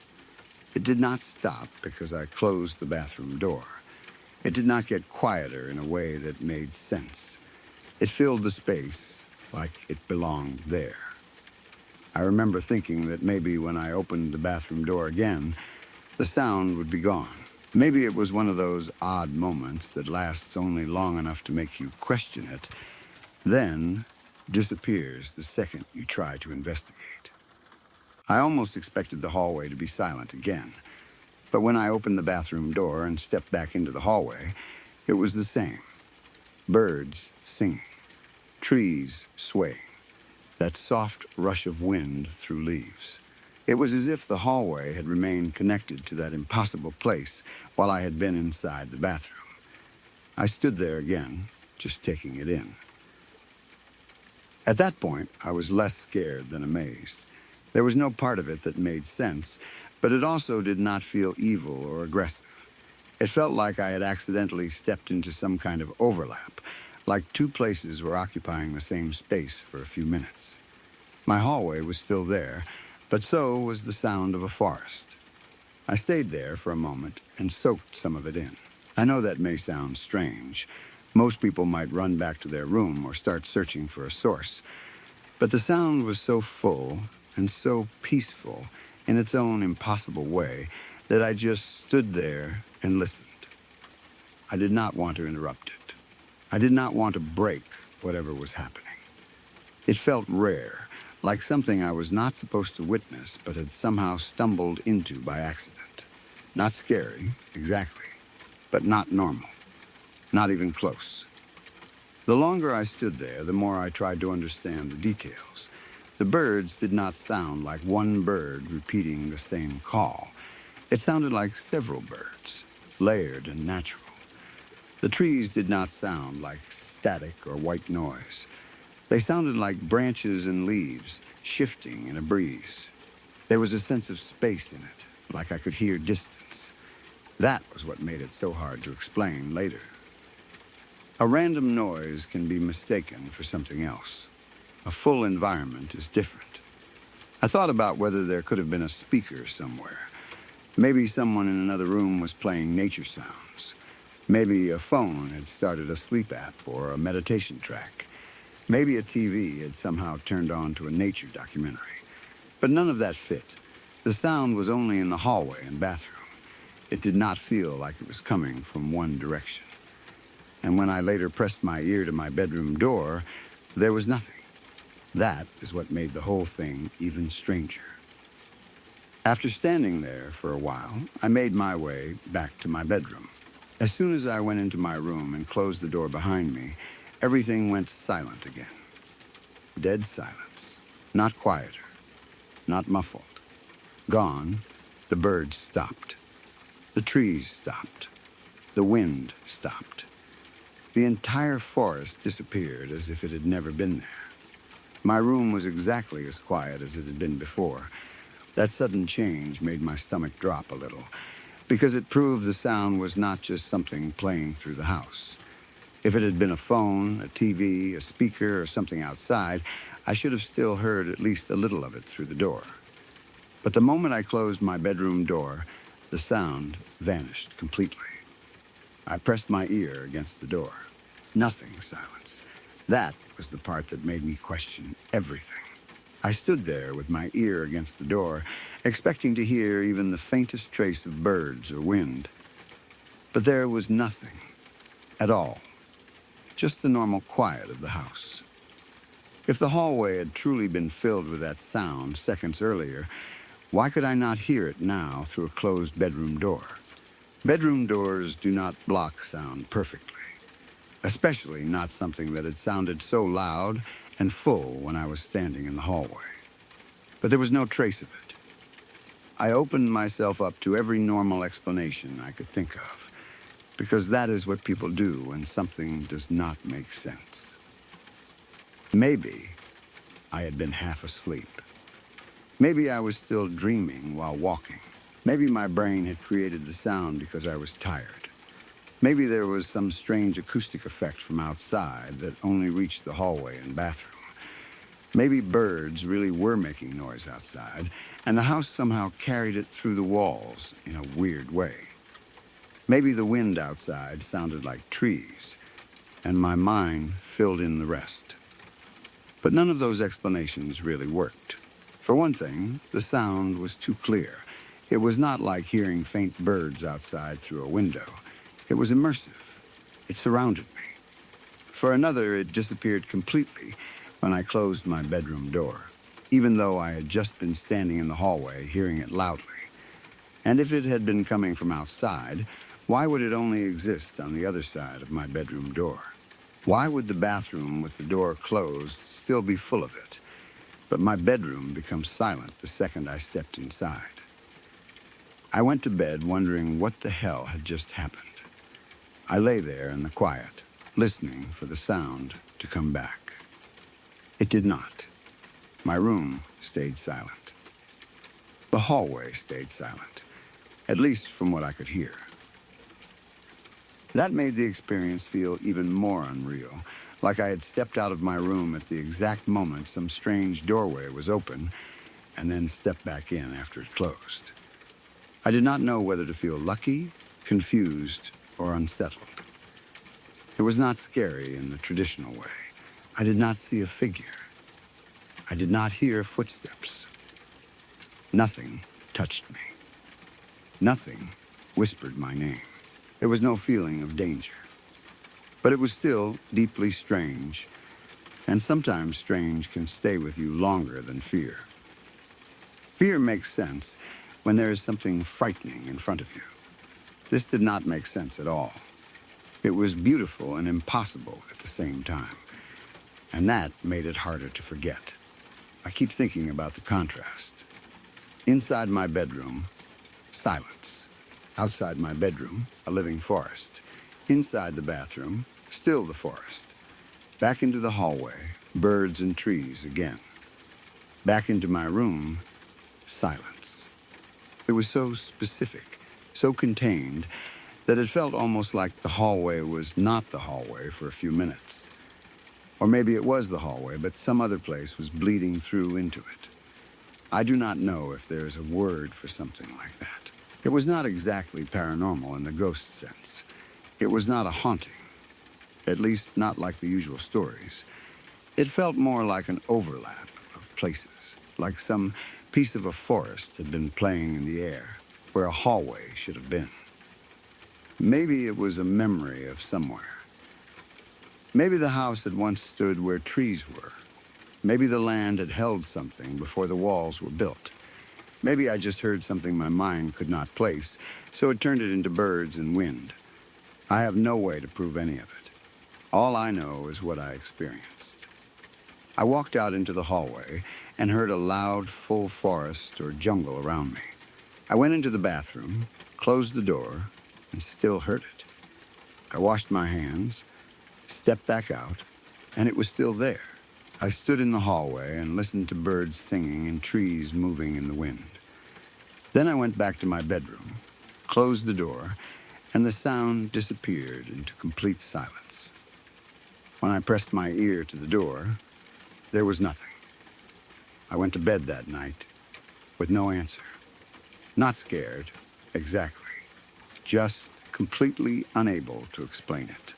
It did not stop because I closed the bathroom door. It did not get quieter in a way that made sense. It filled the space like it belonged there. I remember thinking that maybe when I opened the bathroom door again, the sound would be gone. Maybe it was one of those odd moments that lasts only long enough to make you question it, then disappears the second you try to investigate. I almost expected the hallway to be silent again, but when I opened the bathroom door and stepped back into the hallway, it was the same. Birds singing, trees swaying, that soft rush of wind through leaves. It was as if the hallway had remained connected to that impossible place while I had been inside the bathroom. I stood there again, just taking it in. At that point, I was less scared than amazed. There was no part of it that made sense, but it also did not feel evil or aggressive. It felt like I had accidentally stepped into some kind of overlap, like two places were occupying the same space for a few minutes. My hallway was still there, but so was the sound of a forest. I stayed there for a moment and soaked some of it in. I know that may sound strange. Most people might run back to their room or start searching for a source. But the sound was so full and so peaceful in its own impossible way that I just stood there and listened. I did not want to interrupt it. I did not want to break whatever was happening. It felt rare, like something I was not supposed to witness but had somehow stumbled into by accident. Not scary, exactly, but not normal. Not even close. The longer I stood there, the more I tried to understand the details. The birds did not sound like one bird repeating the same call. It sounded like several birds, layered and natural. The trees did not sound like static or white noise. They sounded like branches and leaves, shifting in a breeze. There was a sense of space in it, like I could hear distance. That was what made it so hard to explain later. A random noise can be mistaken for something else. A full environment is different. I thought about whether there could have been a speaker somewhere. Maybe someone in another room was playing nature sounds. Maybe a phone had started a sleep app or a meditation track. Maybe a TV had somehow turned on to a nature documentary. But none of that fit. The sound was only in the hallway and bathroom. It did not feel like it was coming from one direction. And when I later pressed my ear to my bedroom door, there was nothing. That is what made the whole thing even stranger. After standing there for a while, I made my way back to my bedroom. As soon as I went into my room and closed the door behind me, everything went silent again. Dead silence. Not quieter. Not muffled. Gone, the birds stopped. The trees stopped. The wind stopped. The entire forest disappeared as if it had never been there. My room was exactly as quiet as it had been before. That sudden change made my stomach drop a little, because it proved the sound was not just something playing through the house. If it had been a phone, a TV, a speaker, or something outside, I should have still heard at least a little of it through the door. But the moment I closed my bedroom door, the sound vanished completely. I pressed my ear against the door. Nothing silence. That was the part that made me question everything. I stood there with my ear against the door, expecting to hear even the faintest trace of birds or wind. But there was nothing at all. Just the normal quiet of the house. If the hallway had truly been filled with that sound seconds earlier, why could I not hear it now through a closed bedroom door? Bedroom doors do not block sound perfectly, especially not something that had sounded so loud and full when I was standing in the hallway. But there was no trace of it. I opened myself up to every normal explanation I could think of, because that is what people do when something does not make sense. Maybe I had been half asleep. Maybe I was still dreaming while walking. Maybe my brain had created the sound because I was tired. Maybe there was some strange acoustic effect from outside that only reached the hallway and bathroom. Maybe birds really were making noise outside, and the house somehow carried it through the walls in a weird way. Maybe the wind outside sounded like trees, and my mind filled in the rest. But none of those explanations really worked. For one thing, the sound was too clear. It was not like hearing faint birds outside through a window. It was immersive. It surrounded me. For another, it disappeared completely when I closed my bedroom door, even though I had just been standing in the hallway hearing it loudly. And if it had been coming from outside, why would it only exist on the other side of my bedroom door? Why would the bathroom with the door closed still be full of it, but my bedroom become silent the second I stepped inside? I went to bed wondering what the hell had just happened. I lay there in the quiet, listening for the sound to come back. It did not. My room stayed silent. The hallway stayed silent, at least from what I could hear. That made the experience feel even more unreal, like I had stepped out of my room at the exact moment some strange doorway was open, and then stepped back in after it closed. I did not know whether to feel lucky, confused, or unsettled. It was not scary in the traditional way. I did not see a figure. I did not hear footsteps. Nothing touched me. Nothing whispered my name. There was no feeling of danger. But it was still deeply strange, and sometimes strange can stay with you longer than fear. Fear makes sense when there is something frightening in front of you. This did not make sense at all. It was beautiful and impossible at the same time, and that made it harder to forget. I keep thinking about the contrast. Inside my bedroom, silence. Outside my bedroom, a living forest. Inside the bathroom, still the forest. Back into the hallway, birds and trees again. Back into my room, silence. It was so specific, so contained, that it felt almost like the hallway was not the hallway for a few minutes. Or maybe it was the hallway, but some other place was bleeding through into it. I do not know if there is a word for something like that. It was not exactly paranormal in the ghost sense. It was not a haunting, at least not like the usual stories. It felt more like an overlap of places, like some piece of a forest had been playing in the air, where a hallway should have been. Maybe it was a memory of somewhere. Maybe the house had once stood where trees were. Maybe the land had held something before the walls were built. Maybe I just heard something my mind could not place, so it turned it into birds and wind. I have no way to prove any of it. All I know is what I experienced. I walked out into the hallway and heard a loud, full forest or jungle around me. I went into the bathroom, closed the door, and still heard it. I washed my hands, stepped back out, and it was still there. I stood in the hallway and listened to birds singing and trees moving in the wind. Then I went back to my bedroom, closed the door, and the sound disappeared into complete silence. When I pressed my ear to the door, there was nothing. I went to bed that night with no answer. Not scared, exactly. Just completely unable to explain it.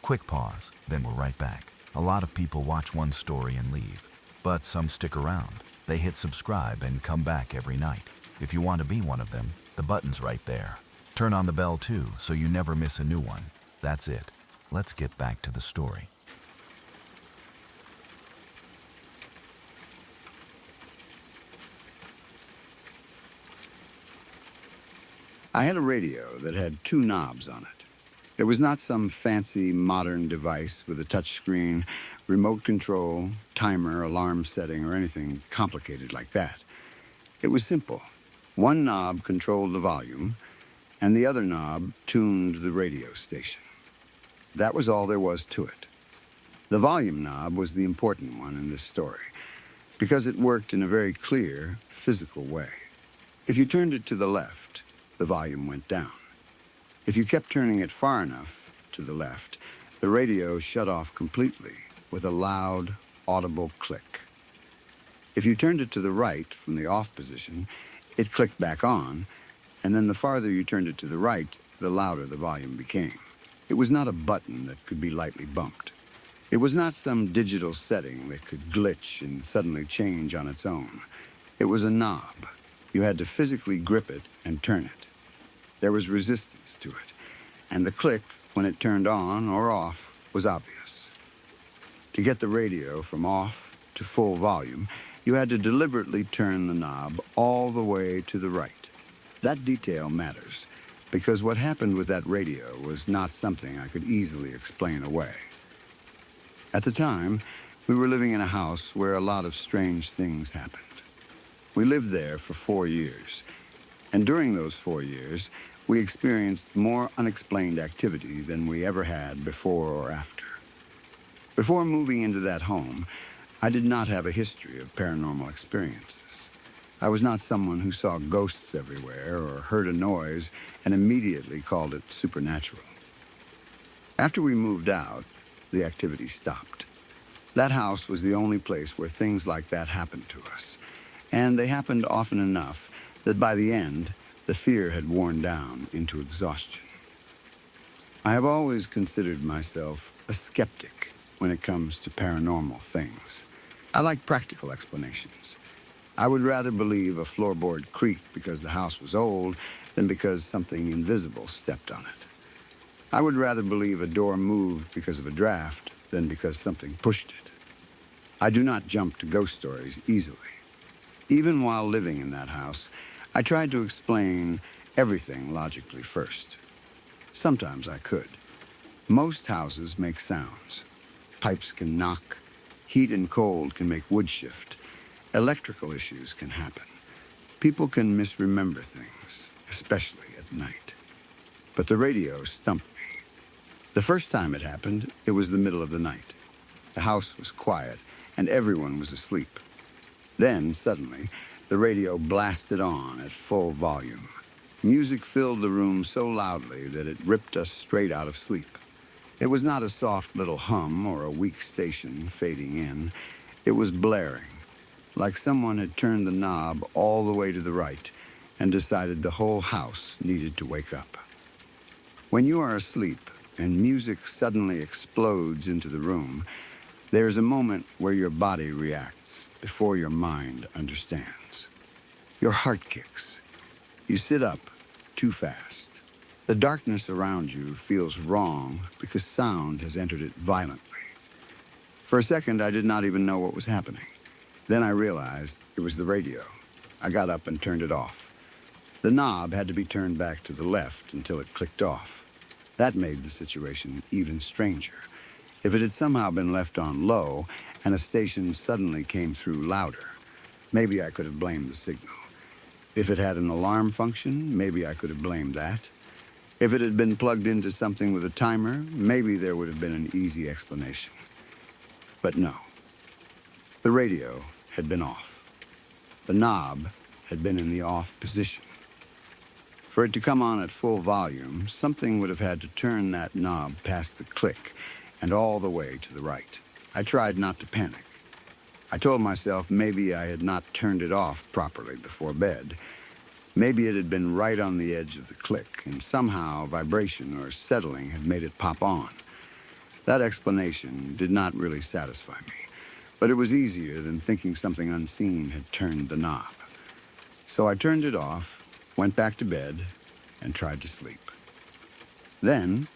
Quick pause, then we're right back. A lot of people watch one story and leave, but some stick around. They hit subscribe and come back every night. If you want to be one of them, the button's right there. Turn on the bell too, so you never miss a new one. That's it. Let's get back to the story. I had a radio that had 2 knobs on it. It was not some fancy modern device with a touchscreen, remote control, timer, alarm setting, or anything complicated like that. It was simple. One knob controlled the volume, and the other knob tuned the radio station. That was all there was to it. The volume knob was the important one in this story, because it worked in a very clear, physical way. If you turned it to the left, the volume went down. If you kept turning it far enough to the left, the radio shut off completely with a loud, audible click. If you turned it to the right from the off position, it clicked back on, and then the farther you turned it to the right, the louder the volume became. It was not a button that could be lightly bumped. It was not some digital setting that could glitch and suddenly change on its own. It was a knob. You had to physically grip it and turn it. There was resistance to it, and the click, when it turned on or off, was obvious. To get the radio from off to full volume, you had to deliberately turn the knob all the way to the right. That detail matters, because what happened with that radio was not something I could easily explain away. At the time, we were living in a house where a lot of strange things happened. We lived there for 4 years, and during those 4 years, we experienced more unexplained activity than we ever had before or after. Before moving into that home, I did not have a history of paranormal experiences. I was not someone who saw ghosts everywhere or heard a noise and immediately called it supernatural. After we moved out, the activity stopped. That house was the only place where things like that happened to us, and they happened often enough that by the end, the fear had worn down into exhaustion. I have always considered myself a skeptic when it comes to paranormal things. I like practical explanations. I would rather believe a floorboard creaked because the house was old than because something invisible stepped on it. I would rather believe a door moved because of a draft than because something pushed it. I do not jump to ghost stories easily. Even while living in that house, I tried to explain everything logically first. Sometimes I could. Most houses make sounds. Pipes can knock. Heat and cold can make wood shift. Electrical issues can happen. People can misremember things, especially at night. But the radio stumped me. The first time it happened, it was the middle of the night. The house was quiet, and everyone was asleep. Then, suddenly, the radio blasted on at full volume. Music filled the room so loudly that it ripped us straight out of sleep. It was not a soft little hum or a weak station fading in. It was blaring, like someone had turned the knob all the way to the right and decided the whole house needed to wake up. When you are asleep and music suddenly explodes into the room, there's a moment where your body reacts before your mind understands. Your heart kicks. You sit up too fast. The darkness around you feels wrong because sound has entered it violently. For a second, I did not even know what was happening. Then I realized it was the radio. I got up and turned it off. The knob had to be turned back to the left until it clicked off. That made the situation even stranger. If it had somehow been left on low and a station suddenly came through louder, maybe I could have blamed the signal. If it had an alarm function, maybe I could have blamed that. If it had been plugged into something with a timer, maybe there would have been an easy explanation. But no. The radio had been off. The knob had been in the off position. For it to come on at full volume, something would have had to turn that knob past the click and all the way to the right. I tried not to panic. I told myself maybe I had not turned it off properly before bed. Maybe it had been right on the edge of the click, and somehow vibration or settling had made it pop on. That explanation did not really satisfy me, but it was easier than thinking something unseen had turned the knob. So I turned it off, went back to bed, and tried to sleep. Then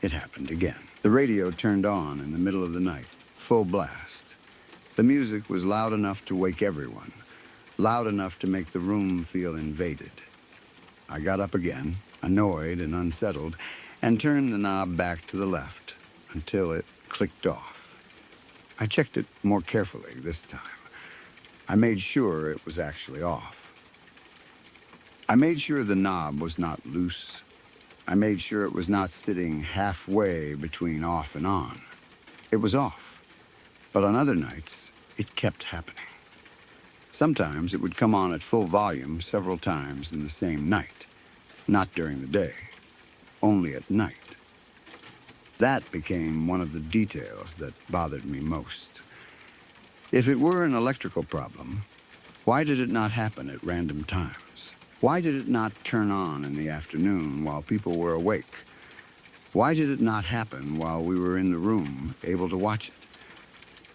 it happened again. The radio turned on in the middle of the night, full blast. The music was loud enough to wake everyone, loud enough to make the room feel invaded. I got up again, annoyed and unsettled, and turned the knob back to the left until it clicked off. I checked it more carefully this time. I made sure it was actually off. I made sure the knob was not loose. I made sure it was not sitting halfway between off and on. It was off. But on other nights, it kept happening. Sometimes it would come on at full volume several times in the same night. Not during the day, only at night. That became one of the details that bothered me most. If it were an electrical problem, why did it not happen at random times? Why did it not turn on in the afternoon while people were awake? Why did it not happen while we were in the room, able to watch it?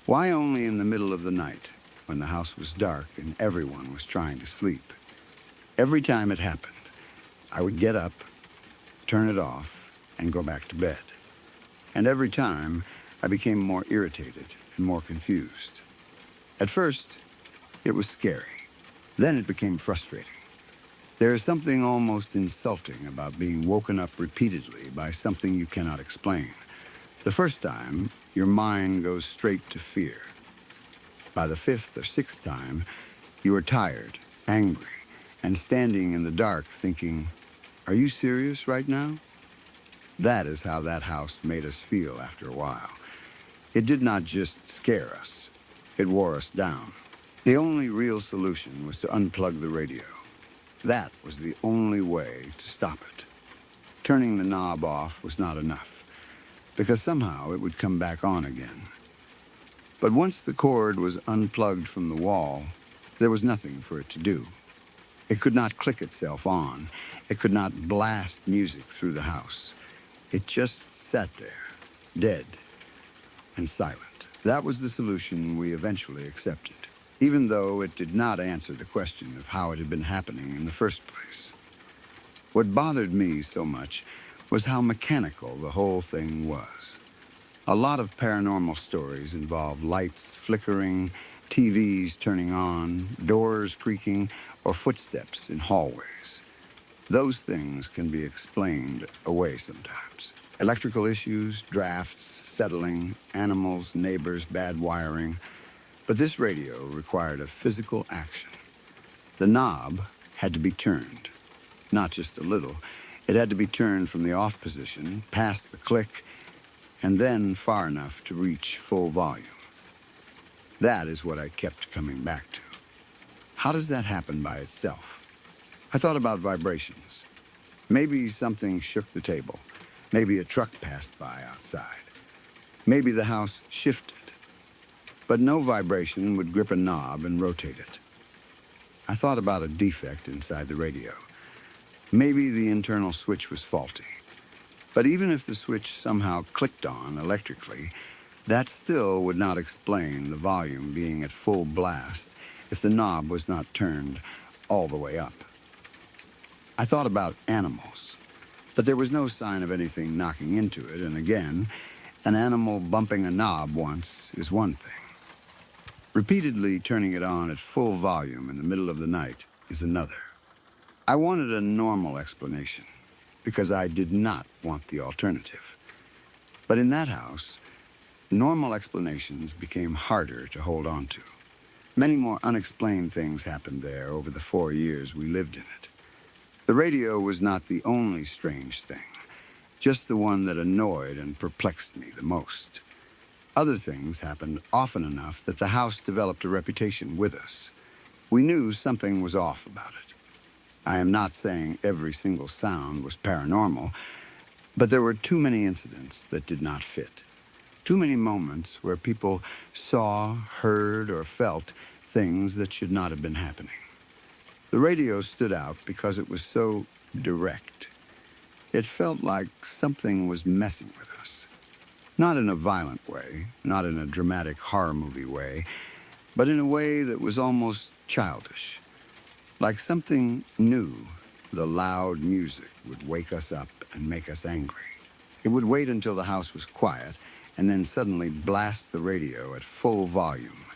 Why only in the middle of the night, when the house was dark and everyone was trying to sleep? Every time it happened, I would get up, turn it off, and go back to bed. And every time, I became more irritated and more confused. At first, it was scary. Then it became frustrating. There is something almost insulting about being woken up repeatedly by something you cannot explain. The first time, your mind goes straight to fear. By the fifth or sixth time, you are tired, angry, and standing in the dark thinking, "Are you serious right now?" That is how that house made us feel after a while. It did not just scare us. It wore us down. The only real solution was to unplug the radio. That was the only way to stop it. Turning the knob off was not enough, because somehow it would come back on again. But once the cord was unplugged from the wall, there was nothing for it to do. It could not click itself on. It could not blast music through the house. It just sat there, dead and silent. That was the solution we eventually accepted, even though it did not answer the question of how it had been happening in the first place. What bothered me so much was how mechanical the whole thing was. A lot of paranormal stories involve lights flickering, TVs turning on, doors creaking, or footsteps in hallways. Those things can be explained away sometimes. Electrical issues, drafts, settling, animals, neighbors, bad wiring. But this radio required a physical action. The knob had to be turned. not just a little. It had to be turned from the off position, past the click, and then far enough to reach full volume. That is what I kept coming back to. How does that happen by itself? I thought about vibrations. Maybe something shook the table. Maybe a truck passed by outside. Maybe the house shifted. But no vibration would grip a knob and rotate it. I thought about a defect inside the radio. Maybe the internal switch was faulty. But even if the switch somehow clicked on electrically, that still would not explain the volume being at full blast if the knob was not turned all the way up. I thought about animals, but there was no sign of anything knocking into it, and again, an animal bumping a knob once is one thing. Repeatedly turning it on at full volume in the middle of the night is another. I wanted a normal explanation, because I did not want the alternative. But in that house, normal explanations became harder to hold on to. Many more unexplained things happened there over the 4 years we lived in it. The radio was not the only strange thing, just the one that annoyed and perplexed me the most. Other things happened often enough that the house developed a reputation with us. We knew something was off about it. I am not saying every single sound was paranormal, but there were too many incidents that did not fit. Too many moments where people saw, heard, or felt things that should not have been happening. The radio stood out because it was so direct. It felt like something was messing with us. Not in a violent way, not in a dramatic horror movie way, but in a way that was almost childish. Like something new, the loud music would wake us up and make us angry. It would wait until the house was quiet and then suddenly blast the radio at full volume,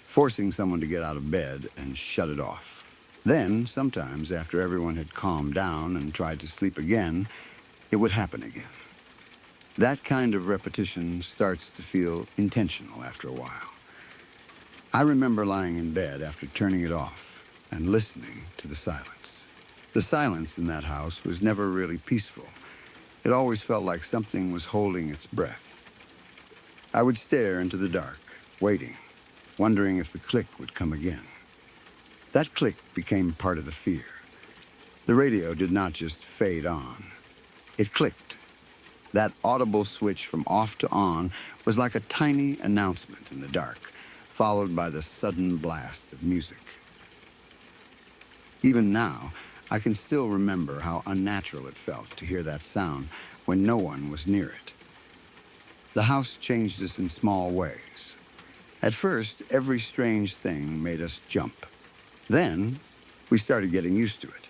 forcing someone to get out of bed and shut it off. Then, sometimes after everyone had calmed down and tried to sleep again, it would happen again. That kind of repetition starts to feel intentional after a while. I remember lying in bed after turning it off and listening to the silence. The silence in that house was never really peaceful. It always felt like something was holding its breath. I would stare into the dark, waiting, wondering if the click would come again. That click became part of the fear. The radio did not just fade on. It clicked. That audible switch from off to on was like a tiny announcement in the dark, followed by the sudden blast of music. Even now, I can still remember how unnatural it felt to hear that sound when no one was near it. The house changed us in small ways. At first, every strange thing made us jump. Then, we started getting used to it.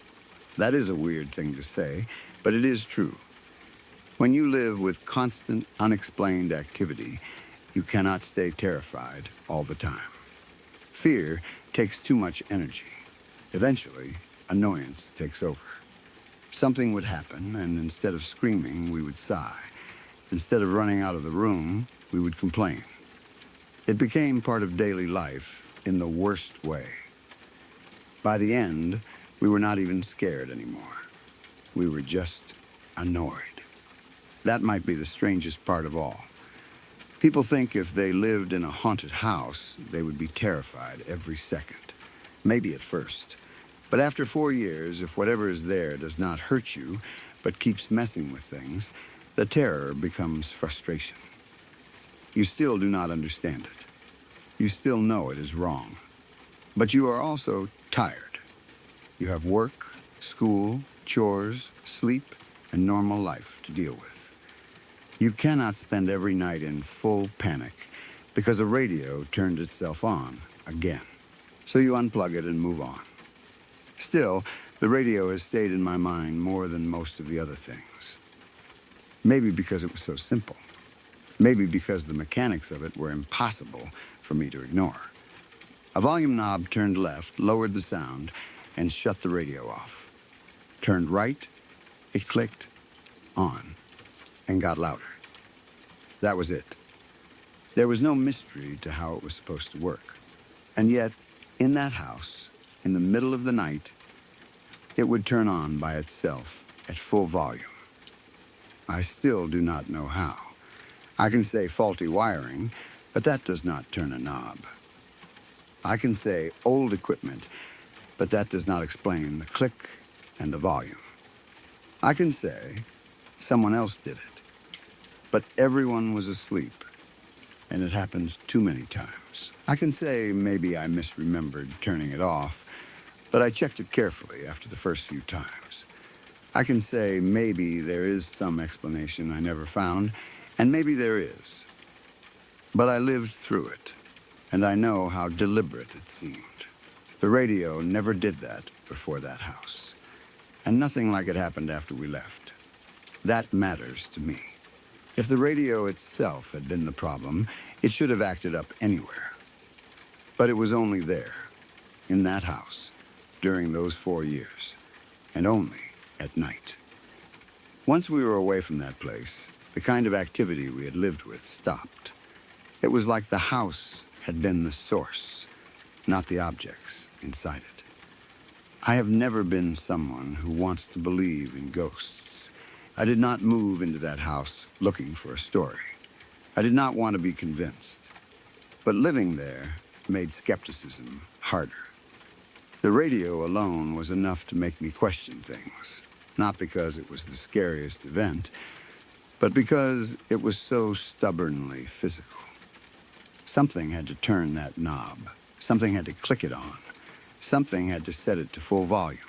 That is a weird thing to say, but it is true. When you live with constant, unexplained activity, you cannot stay terrified all the time. Fear takes too much energy. Eventually, annoyance takes over. Something would happen, and instead of screaming, we would sigh. Instead of running out of the room, we would complain. It became part of daily life in the worst way. By the end, we were not even scared anymore. We were just annoyed. That might be the strangest part of all. People think if they lived in a haunted house, they would be terrified every second. Maybe at first. But after 4 years, if whatever is there does not hurt you, but keeps messing with things, the terror becomes frustration. You still do not understand it. You still know it is wrong. But you are also tired. You have work, school, chores, sleep, and normal life to deal with. You cannot spend every night in full panic because a radio turned itself on again. So you unplug it and move on. Still, the radio has stayed in my mind more than most of the other things. Maybe because it was so simple. Maybe because the mechanics of it were impossible for me to ignore. A volume knob turned left, lowered the sound, and shut the radio off. Turned right, it clicked, on, and got louder. That was it. There was no mystery to how it was supposed to work. And yet, in that house, in the middle of the night, It would turn on by itself at full volume. I still do not know how. I can say faulty wiring, but that does not turn a knob. I can say old equipment, but that does not explain the click and the volume. I can say someone else did it, but everyone was asleep, and it happened too many times. I can say maybe I misremembered turning it off, but I checked it carefully after the first few times. I can say maybe there is some explanation I never found, and maybe there is. But I lived through it, and I know how deliberate it seemed. The radio never did that before that house, and nothing like it happened after we left. That matters to me. If the radio itself had been the problem, it should have acted up anywhere. But it was only there, in that house, during those 4 years, and only at night. Once we were away from that place, the kind of activity we had lived with stopped. It was like the house had been the source, not the objects inside it. I have never been someone who wants to believe in ghosts. I did not move into that house looking for a story. I did not want to be convinced. But living there made skepticism harder. The radio alone was enough to make me question things, not because it was the scariest event, but because it was so stubbornly physical. Something had to turn that knob. Something had to click it on. Something had to set it to full volume.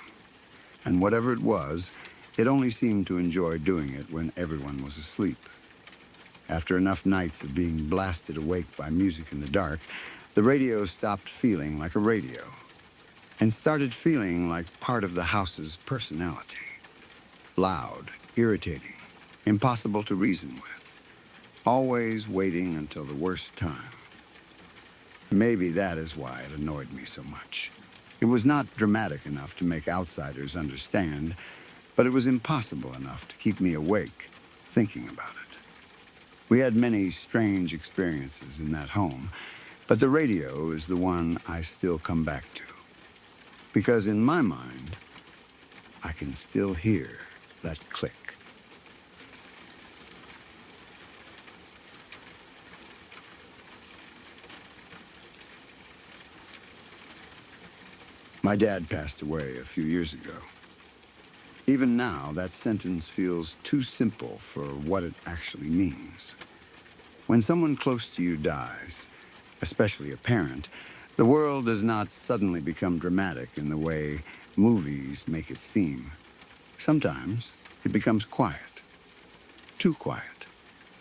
And whatever it was, it only seemed to enjoy doing it when everyone was asleep. After enough nights of being blasted awake by music in the dark, the radio stopped feeling like a radio and started feeling like part of the house's personality. Loud, irritating, impossible to reason with, always waiting until the worst time. Maybe that is why it annoyed me so much. It was not dramatic enough to make outsiders understand, but it was impossible enough to keep me awake, thinking about it. We had many strange experiences in that home, but the radio is the one I still come back to. Because in my mind, I can still hear that click. My dad passed away a few years ago. Even now, that sentence feels too simple for what it actually means. When someone close to you dies, especially a parent, the world does not suddenly become dramatic in the way movies make it seem. Sometimes it becomes quiet, too quiet.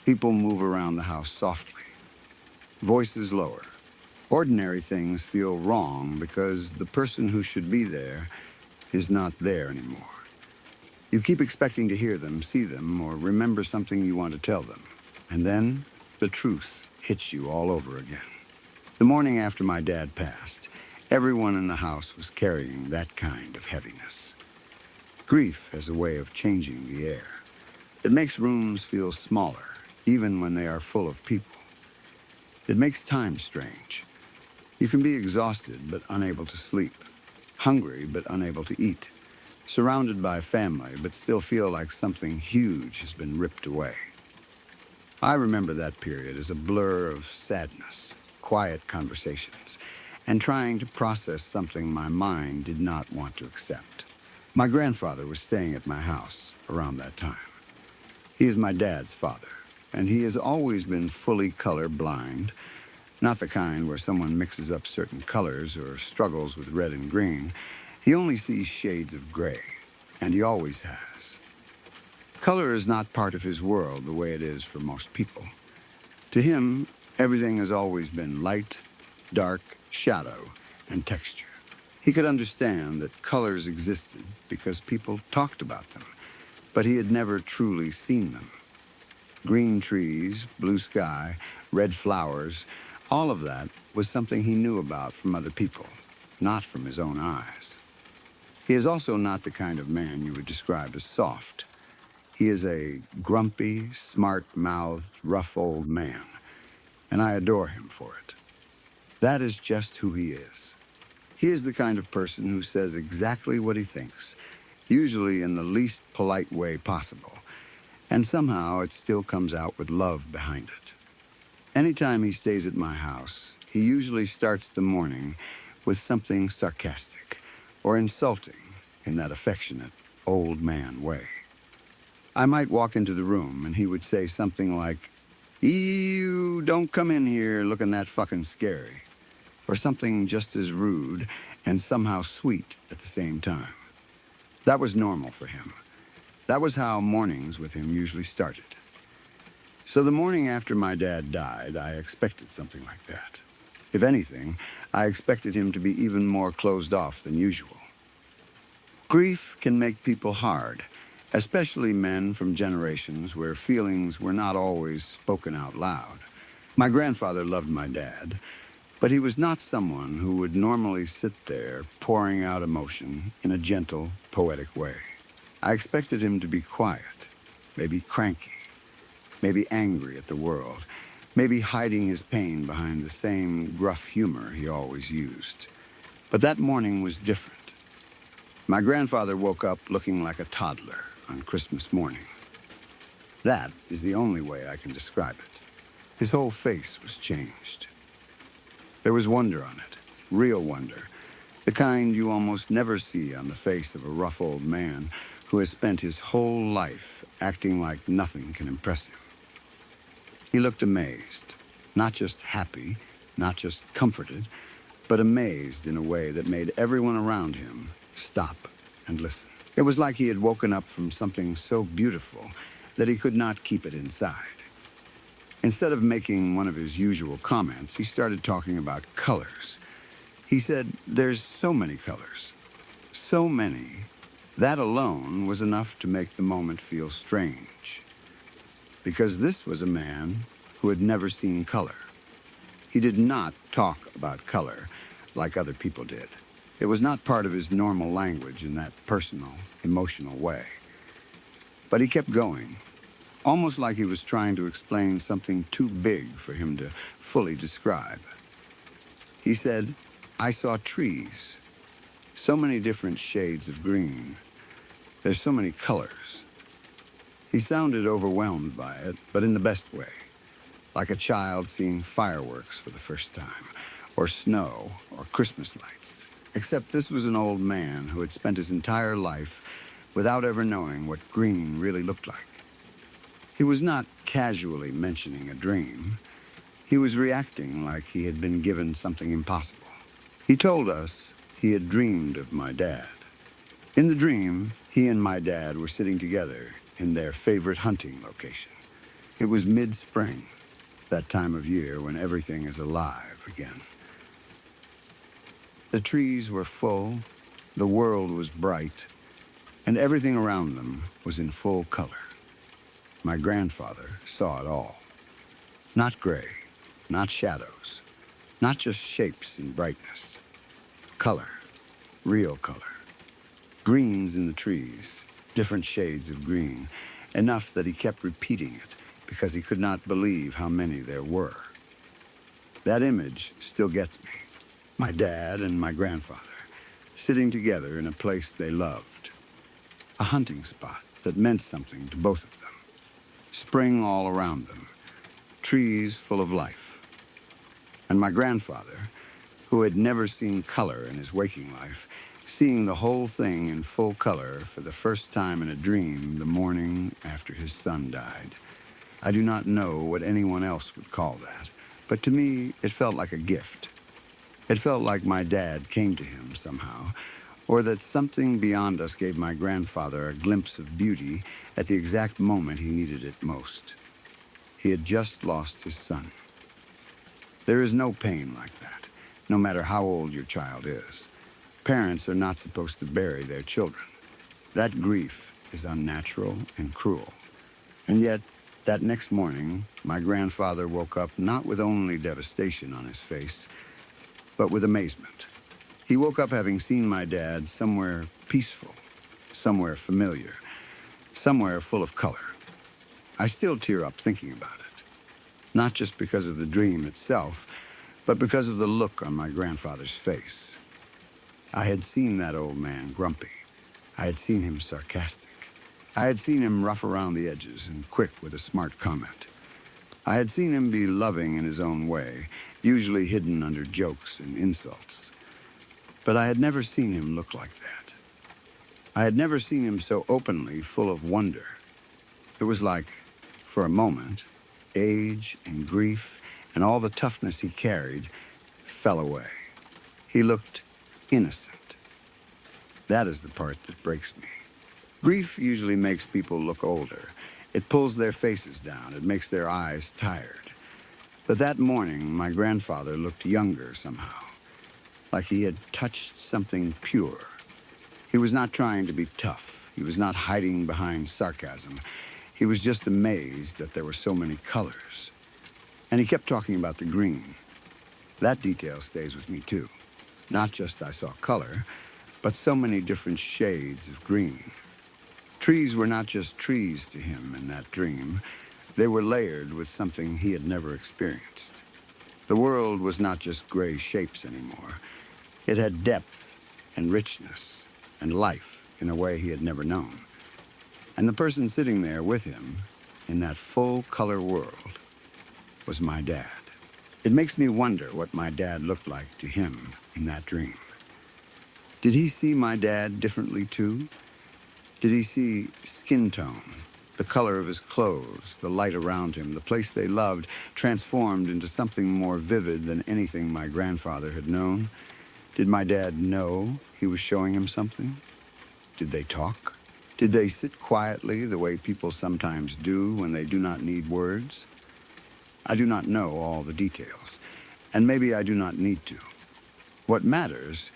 People move around the house softly, voices lower. Ordinary things feel wrong because the person who should be there is not there anymore. You keep expecting to hear them, see them, or remember something you want to tell them. And then the truth hits you all over again. The morning after my dad passed, everyone in the house was carrying that kind of heaviness. Grief has a way of changing the air. It makes rooms feel smaller, even when they are full of people. It makes time strange. You can be exhausted but unable to sleep, hungry but unable to eat, surrounded by family but still feel like something huge has been ripped away. I remember that period as a blur of sadness, quiet conversations, and trying to process something my mind did not want to accept. My grandfather was staying at my house around that time. He is my dad's father, and he has always been fully color blind, not the kind where someone mixes up certain colors or struggles with red and green. He only sees shades of gray, and he always has. Color is not part of his world the way it is for most people. To him, everything has always been light, dark, shadow, and texture. He could understand that colors existed because people talked about them, but he had never truly seen them. Green trees, blue sky, red flowers, all of that was something he knew about from other people, not from his own eyes. He is also not the kind of man you would describe as soft. He is a grumpy, smart-mouthed, rough old man, and I adore him for it. That is just who he is. He is the kind of person who says exactly what he thinks, usually in the least polite way possible, and somehow it still comes out with love behind it. Anytime he stays at my house, he usually starts the morning with something sarcastic or insulting in that affectionate old man way. I might walk into the room and he would say something like, "Ew, don't come in here looking that fucking scary," or something just as rude and somehow sweet at the same time. That was normal for him. That was how mornings with him usually started. So the morning after my dad died, I expected something like that. If anything, I expected him to be even more closed off than usual. Grief can make people hard, especially men from generations where feelings were not always spoken out loud. My grandfather loved my dad, but he was not someone who would normally sit there pouring out emotion in a gentle, poetic way. I expected him to be quiet, maybe cranky, maybe angry at the world, maybe hiding his pain behind the same gruff humor he always used. But that morning was different. My grandfather woke up looking like a toddler on Christmas morning. That is the only way I can describe it. His whole face was changed. There was wonder on it, real wonder, the kind you almost never see on the face of a rough old man who has spent his whole life acting like nothing can impress him. He looked amazed, not just happy, not just comforted, but amazed in a way that made everyone around him stop and listen. It was like he had woken up from something so beautiful that he could not keep it inside. Instead of making one of his usual comments, he started talking about colors. He said, "There's so many colors. So many." That alone was enough to make the moment feel strange. Because this was a man who had never seen color. He did not talk about color like other people did. It was not part of his normal language in that personal, emotional way. But he kept going, almost like he was trying to explain something too big for him to fully describe. He said, "I saw trees, so many different shades of green. There's so many colors." He sounded overwhelmed by it, but in the best way, like a child seeing fireworks for the first time, or snow, or Christmas lights. Except this was an old man who had spent his entire life without ever knowing what green really looked like. He was not casually mentioning a dream. He was reacting like he had been given something impossible. He told us he had dreamed of my dad. In the dream, he and my dad were sitting together in their favorite hunting location. It was mid-spring, that time of year when everything is alive again. The trees were full, the world was bright, and everything around them was in full color. My grandfather saw it all. Not gray, not shadows, not just shapes and brightness. Color, real color. Greens in the trees, different shades of green, enough that he kept repeating it because he could not believe how many there were. That image still gets me. My dad and my grandfather, sitting together in a place they loved. A hunting spot that meant something to both of them. Spring all around them, trees full of life. And my grandfather, who had never seen color in his waking life, seeing the whole thing in full color for the first time in a dream the morning after his son died. I do not know what anyone else would call that, but to me it felt like a gift. It felt like my dad came to him somehow, or that something beyond us gave my grandfather a glimpse of beauty at the exact moment he needed it most. He had just lost his son. There is no pain like that, no matter how old your child is. Parents are not supposed to bury their children. That grief is unnatural and cruel. And yet, that next morning, my grandfather woke up not with only devastation on his face, but with amazement. He woke up having seen my dad somewhere peaceful, somewhere familiar, somewhere full of color. I still tear up thinking about it, not just because of the dream itself, but because of the look on my grandfather's face. I had seen that old man grumpy, I had seen him sarcastic. I had seen him rough around the edges and quick with a smart comment. I had seen him be loving in his own way, usually hidden under jokes and insults. But I had never seen him look like that. I had never seen him so openly full of wonder. It was like, for a moment, age and grief and all the toughness he carried fell away. He looked innocent. That is the part that breaks me. Grief usually makes people look older. It pulls their faces down. It makes their eyes tired. But that morning, my grandfather looked younger somehow, like he had touched something pure. He was not trying to be tough. He was not hiding behind sarcasm. He was just amazed that there were so many colors. And he kept talking about the green. That detail stays with me too. Not just I saw color, but so many different shades of green. Trees were not just trees to him in that dream. They were layered with something he had never experienced. The world was not just gray shapes anymore. It had depth and richness and life in a way he had never known. And the person sitting there with him in that full color world was my dad. It makes me wonder what my dad looked like to him in that dream. Did he see my dad differently too? Did he see skin tone, the color of his clothes, the light around him, the place they loved, transformed into something more vivid than anything my grandfather had known? Did my dad know he was showing him something? Did they talk? Did they sit quietly the way people sometimes do when they do not need words? I do not know all the details, and maybe I do not need to. What matters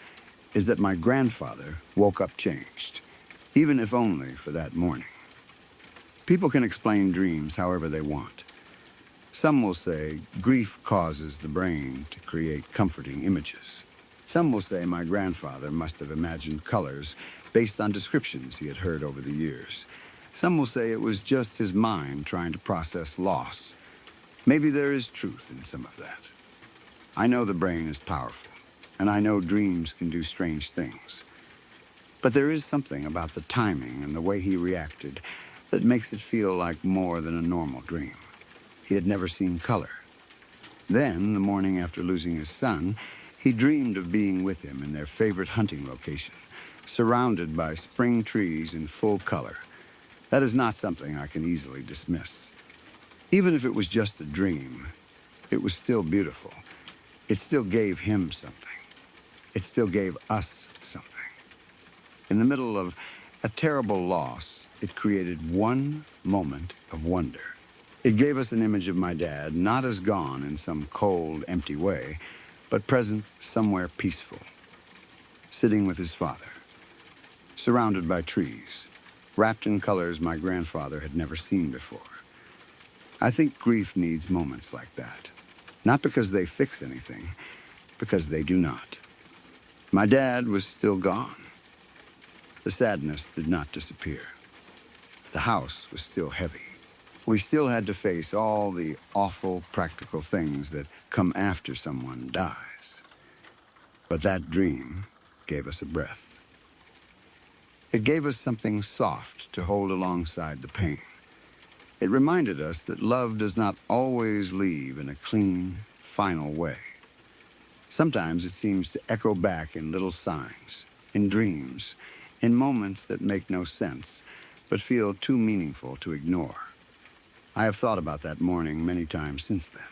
is that my grandfather woke up changed, even if only for that morning. People can explain dreams however they want. Some will say grief causes the brain to create comforting images. Some will say my grandfather must have imagined colors based on descriptions he had heard over the years. Some will say it was just his mind trying to process loss. Maybe there is truth in some of that. I know the brain is powerful, and I know dreams can do strange things. But there is something about the timing and the way he reacted that makes it feel like more than a normal dream. He had never seen color. Then, the morning after losing his son, he dreamed of being with him in their favorite hunting location, surrounded by spring trees in full color. That is not something I can easily dismiss. Even if it was just a dream, it was still beautiful. It still gave him something. It still gave us something. In the middle of a terrible loss, it created one moment of wonder. It gave us an image of my dad, not as gone in some cold, empty way, but present somewhere peaceful, sitting with his father, surrounded by trees, wrapped in colors my grandfather had never seen before. I think grief needs moments like that, not because they fix anything, because they do not. My dad was still gone. The sadness did not disappear. The house was still heavy. We still had to face all the awful practical things that come after someone dies. But that dream gave us a breath. It gave us something soft to hold alongside the pain. It reminded us that love does not always leave in a clean, final way. Sometimes it seems to echo back in little signs, in dreams, in moments that make no sense, but feel too meaningful to ignore. I have thought about that morning many times since then.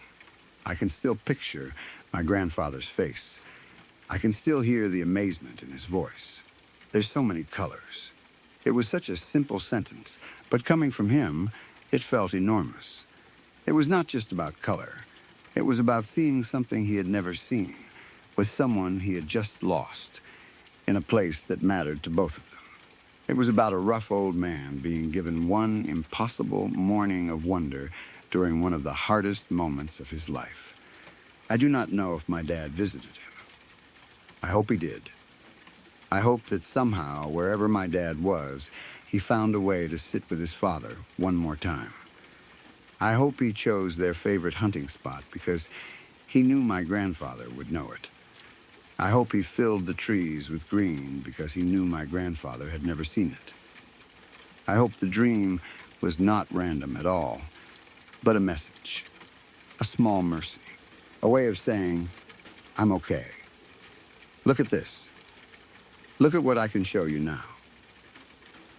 I can still picture my grandfather's face. I can still hear the amazement in his voice. There's so many colors. It was such a simple sentence, but coming from him, it felt enormous. It was not just about color. It was about seeing something he had never seen, with someone he had just lost, in a place that mattered to both of them. It was about a rough old man being given one impossible morning of wonder during one of the hardest moments of his life. I do not know if my dad visited him. I hope he did. I hope that somehow, wherever my dad was, he found a way to sit with his father one more time. I hope he chose their favorite hunting spot because he knew my grandfather would know it. I hope he filled the trees with green because he knew my grandfather had never seen it. I hope the dream was not random at all, but a message, a small mercy, a way of saying, I'm okay. Look at this. Look at what I can show you now.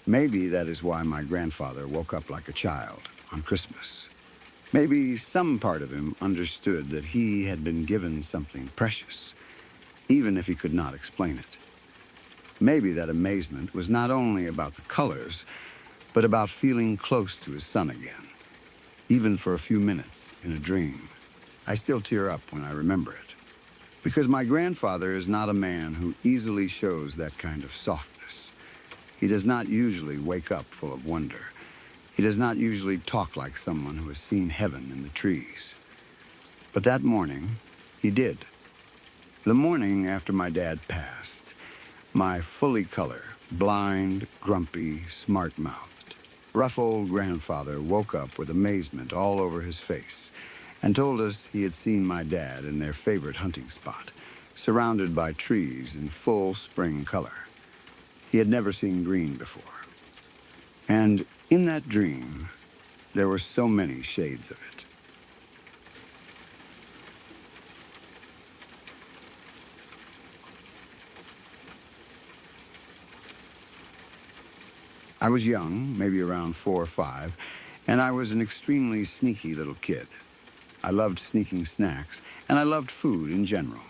Maybe that is why my grandfather woke up like a child on Christmas. Maybe some part of him understood that he had been given something precious, even if he could not explain it. Maybe that amazement was not only about the colors, but about feeling close to his son again, even for a few minutes in a dream. I still tear up when I remember it, because my grandfather is not a man who easily shows that kind of softness. He does not usually wake up full of wonder. He does not usually talk like someone who has seen heaven in the trees. But that morning, he did. The morning after my dad passed, my fully color, blind, grumpy, smart-mouthed, rough old grandfather woke up with amazement all over his face and told us he had seen my dad in their favorite hunting spot, surrounded by trees in full spring color. He had never seen green before. And in that dream, there were so many shades of it. I was young, maybe around 4 or 5, and I was an extremely sneaky little kid. I loved sneaking snacks, and I loved food in general.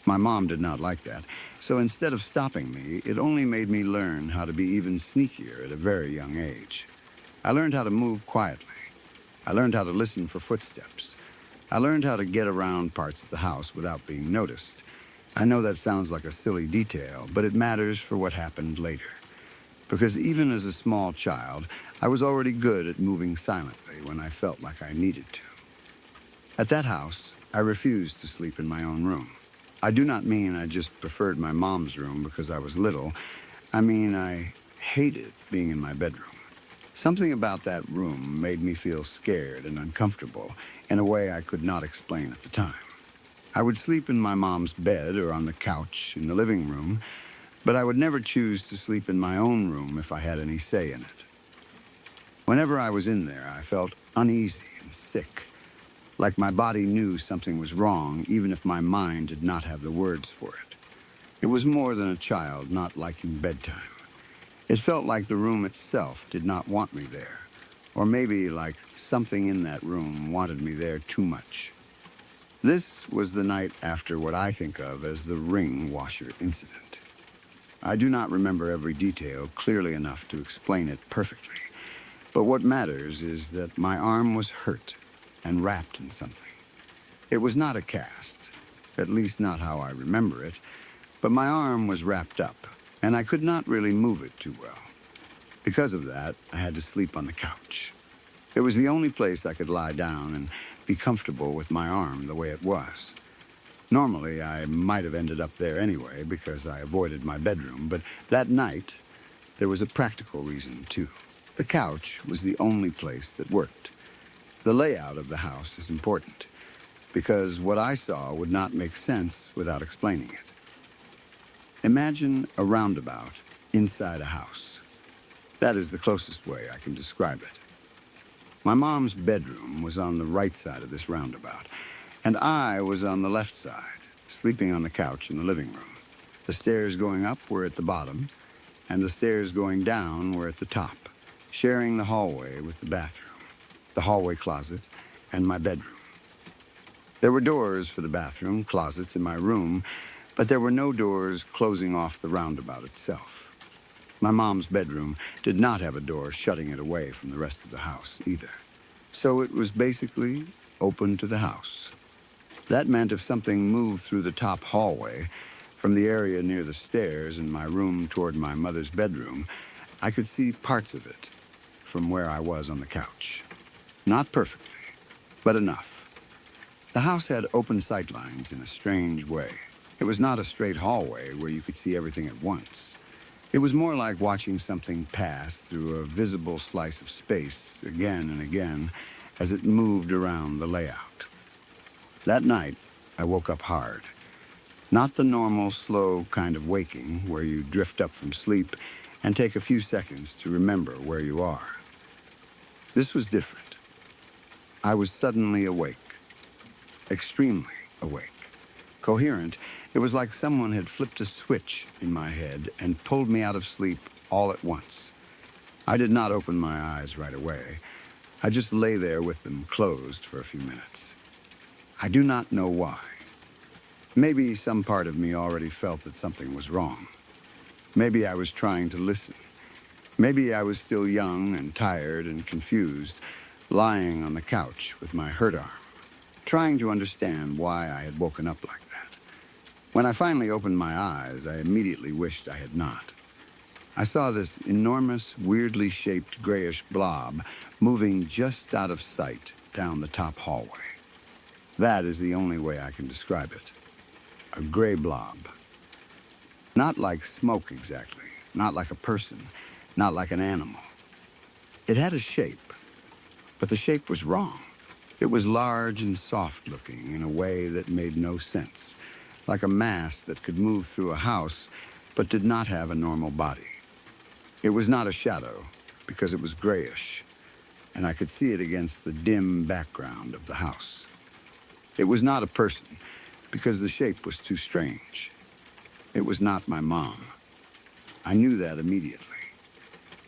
My mom did not like that, so instead of stopping me, it only made me learn how to be even sneakier at a very young age. I learned how to move quietly. I learned how to listen for footsteps. I learned how to get around parts of the house without being noticed. I know that sounds like a silly detail, but it matters for what happened later. Because even as a small child, I was already good at moving silently when I felt like I needed to. At that house, I refused to sleep in my own room. I do not mean I just preferred my mom's room because I was little. I mean I hated being in my bedroom. Something about that room made me feel scared and uncomfortable in a way I could not explain at the time. I would sleep in my mom's bed or on the couch in the living room, but I would never choose to sleep in my own room if I had any say in it. Whenever I was in there, I felt uneasy and sick, like my body knew something was wrong, even if my mind did not have the words for it. It was more than a child not liking bedtime. It felt like the room itself did not want me there, or maybe like something in that room wanted me there too much. This was the night after what I think of as the ring washer incident. I do not remember every detail clearly enough to explain it perfectly, but what matters is that my arm was hurt and wrapped in something. It was not a cast, at least not how I remember it, but my arm was wrapped up, and I could not really move it too well. Because of that, I had to sleep on the couch. It was the only place I could lie down and be comfortable with my arm the way it was. Normally, I might have ended up there anyway because I avoided my bedroom, but that night, there was a practical reason too. The couch was the only place that worked. The layout of the house is important because what I saw would not make sense without explaining it. Imagine a roundabout inside a house. That is the closest way I can describe it. My mom's bedroom was on the right side of this roundabout, and I was on the left side, sleeping on the couch in the living room. The stairs going up were at the bottom, and the stairs going down were at the top, sharing the hallway with the bathroom, the hallway closet, and my bedroom. There were doors for the bathroom, closets in my room, but there were no doors closing off the roundabout itself. My mom's bedroom did not have a door shutting it away from the rest of the house either. So it was basically open to the house. That meant if something moved through the top hallway, from the area near the stairs in my room toward my mother's bedroom, I could see parts of it from where I was on the couch. Not perfectly, but enough. The house had open sight lines in a strange way. It was not a straight hallway where you could see everything at once. It was more like watching something pass through a visible slice of space again and again as it moved around the layout. That night, I woke up hard. Not the normal, slow kind of waking where you drift up from sleep and take a few seconds to remember where you are. This was different. I was suddenly awake, extremely awake. Coherent, it was like someone had flipped a switch in my head and pulled me out of sleep all at once. I did not open my eyes right away. I just lay there with them closed for a few minutes. I do not know why. Maybe some part of me already felt that something was wrong. Maybe I was trying to listen. Maybe I was still young and tired and confused, lying on the couch with my hurt arm, trying to understand why I had woken up like that. When I finally opened my eyes, I immediately wished I had not. I saw this enormous, weirdly shaped grayish blob moving just out of sight down the top hallway. That is the only way I can describe it. A gray blob. Not like smoke exactly, not like a person, not like an animal. It had a shape, but the shape was wrong. It was large and soft-looking in a way that made no sense, like a mass that could move through a house but did not have a normal body. It was not a shadow because it was grayish, and I could see it against the dim background of the house. It was not a person because the shape was too strange. It was not my mom. I knew that immediately.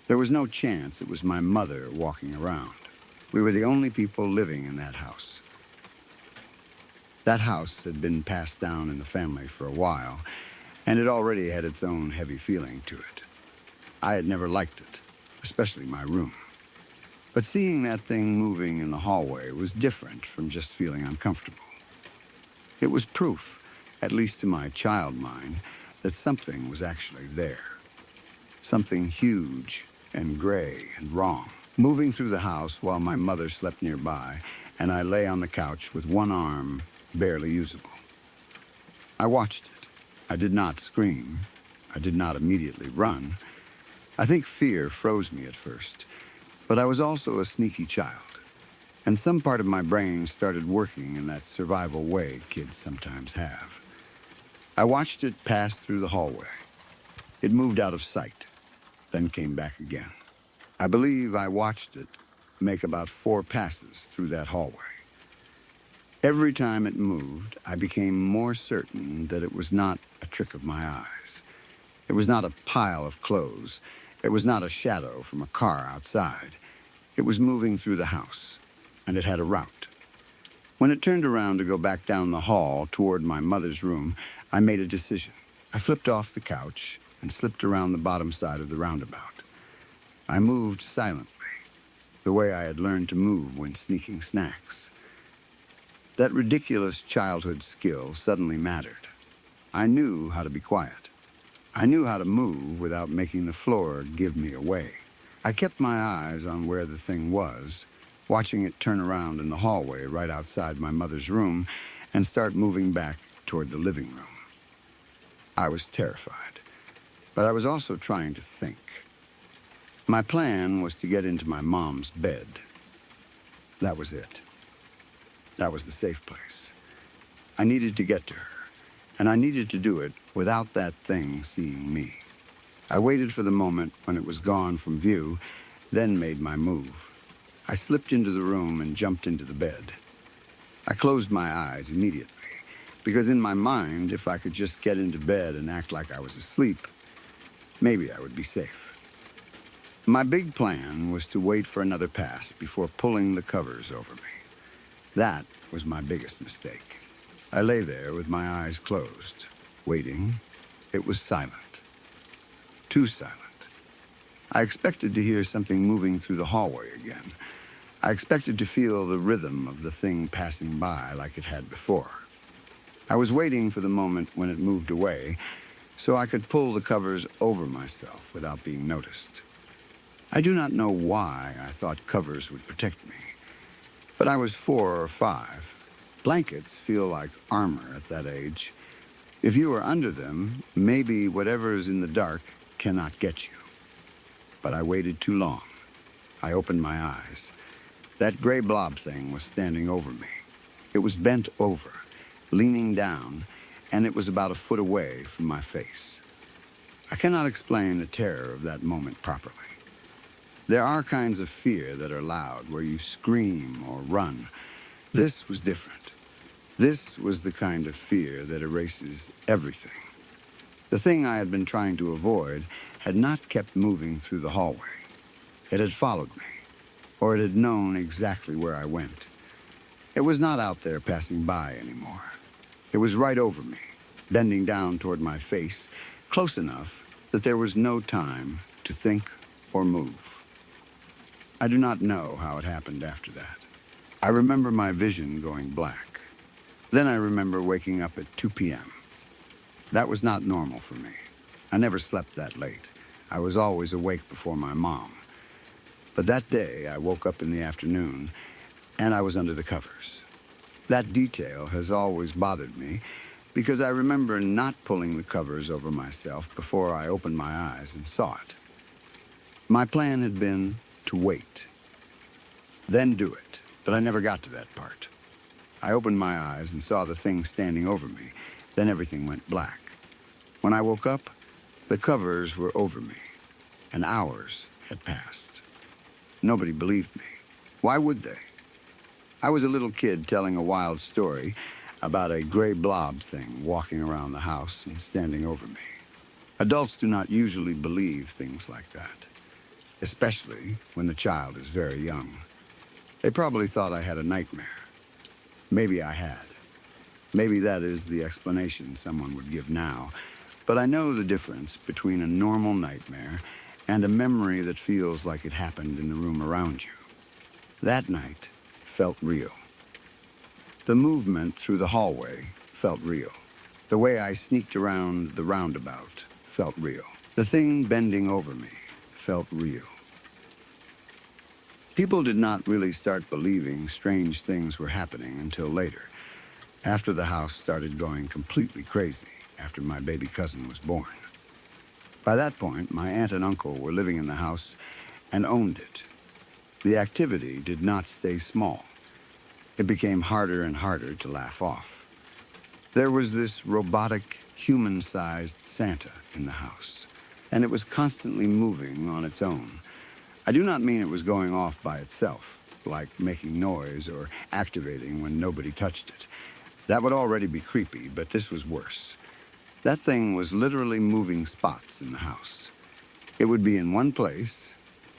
There was no chance it was my mother walking around. We were the only people living in that house. That house had been passed down in the family for a while, and it already had its own heavy feeling to it. I had never liked it, especially my room. But seeing that thing moving in the hallway was different from just feeling uncomfortable. It was proof, at least to my child mind, that something was actually there. Something huge and gray and wrong, moving through the house while my mother slept nearby, and I lay on the couch with one arm barely usable. I watched it. I did not scream. I did not immediately run. I think fear froze me at first, but I was also a sneaky child, and some part of my brain started working in that survival way kids sometimes have. I watched it pass through the hallway. It moved out of sight, then came back again. I believe I watched it make about 4 passes through that hallway. Every time it moved, I became more certain that it was not a trick of my eyes. It was not a pile of clothes. It was not a shadow from a car outside. It was moving through the house, and it had a route. When it turned around to go back down the hall toward my mother's room, I made a decision. I flipped off the couch and slipped around the bottom side of the roundabout. I moved silently, the way I had learned to move when sneaking snacks. That ridiculous childhood skill suddenly mattered. I knew how to be quiet. I knew how to move without making the floor give me away. I kept my eyes on where the thing was, watching it turn around in the hallway right outside my mother's room and start moving back toward the living room. I was terrified, but I was also trying to think. My plan was to get into my mom's bed. That was it. That was the safe place. I needed to get to her, and I needed to do it without that thing seeing me. I waited for the moment when it was gone from view, then made my move. I slipped into the room and jumped into the bed. I closed my eyes immediately, because in my mind, if I could just get into bed and act like I was asleep, maybe I would be safe. My big plan was to wait for another pass before pulling the covers over me. That was my biggest mistake. I lay there with my eyes closed, waiting. It was silent. Too silent. I expected to hear something moving through the hallway again. I expected to feel the rhythm of the thing passing by like it had before. I was waiting for the moment when it moved away so I could pull the covers over myself without being noticed. I do not know why I thought covers would protect me, but I was 4 or 5. Blankets feel like armor at that age. If you are under them, maybe whatever is in the dark cannot get you. But I waited too long. I opened my eyes. That gray blob thing was standing over me. It was bent over, leaning down, and it was about a foot away from my face. I cannot explain the terror of that moment properly. There are kinds of fear that are loud, where you scream or run. This was different. This was the kind of fear that erases everything. The thing I had been trying to avoid had not kept moving through the hallway. It had followed me, or it had known exactly where I went. It was not out there passing by anymore. It was right over me, bending down toward my face, close enough that there was no time to think or move. I do not know how it happened after that. I remember my vision going black. Then I remember waking up at 2 p.m. That was not normal for me. I never slept that late. I was always awake before my mom. But that day, I woke up in the afternoon, and I was under the covers. That detail has always bothered me, because I remember not pulling the covers over myself before I opened my eyes and saw it. My plan had been to wait, then do it, but I never got to that part. I opened my eyes and saw the thing standing over me, then everything went black. When I woke up, the covers were over me, and hours had passed. Nobody believed me. Why would they? I was a little kid telling a wild story about a gray blob thing walking around the house and standing over me. Adults do not usually believe things like that, especially when the child is very young. They probably thought I had a nightmare. Maybe I had. Maybe that is the explanation someone would give now. But I know the difference between a normal nightmare and a memory that feels like it happened in the room around you. That night felt real. The movement through the hallway felt real. The way I sneaked around the roundabout felt real. The thing bending over me felt real. People did not really start believing strange things were happening until later, after the house started going completely crazy after my baby cousin was born. By that point, my aunt and uncle were living in the house and owned it. The activity did not stay small. It became harder and harder to laugh off. There was this robotic, human-sized Santa in the house, and it was constantly moving on its own. I do not mean it was going off by itself, like making noise or activating when nobody touched it. That would already be creepy, but this was worse. That thing was literally moving spots in the house. It would be in one place,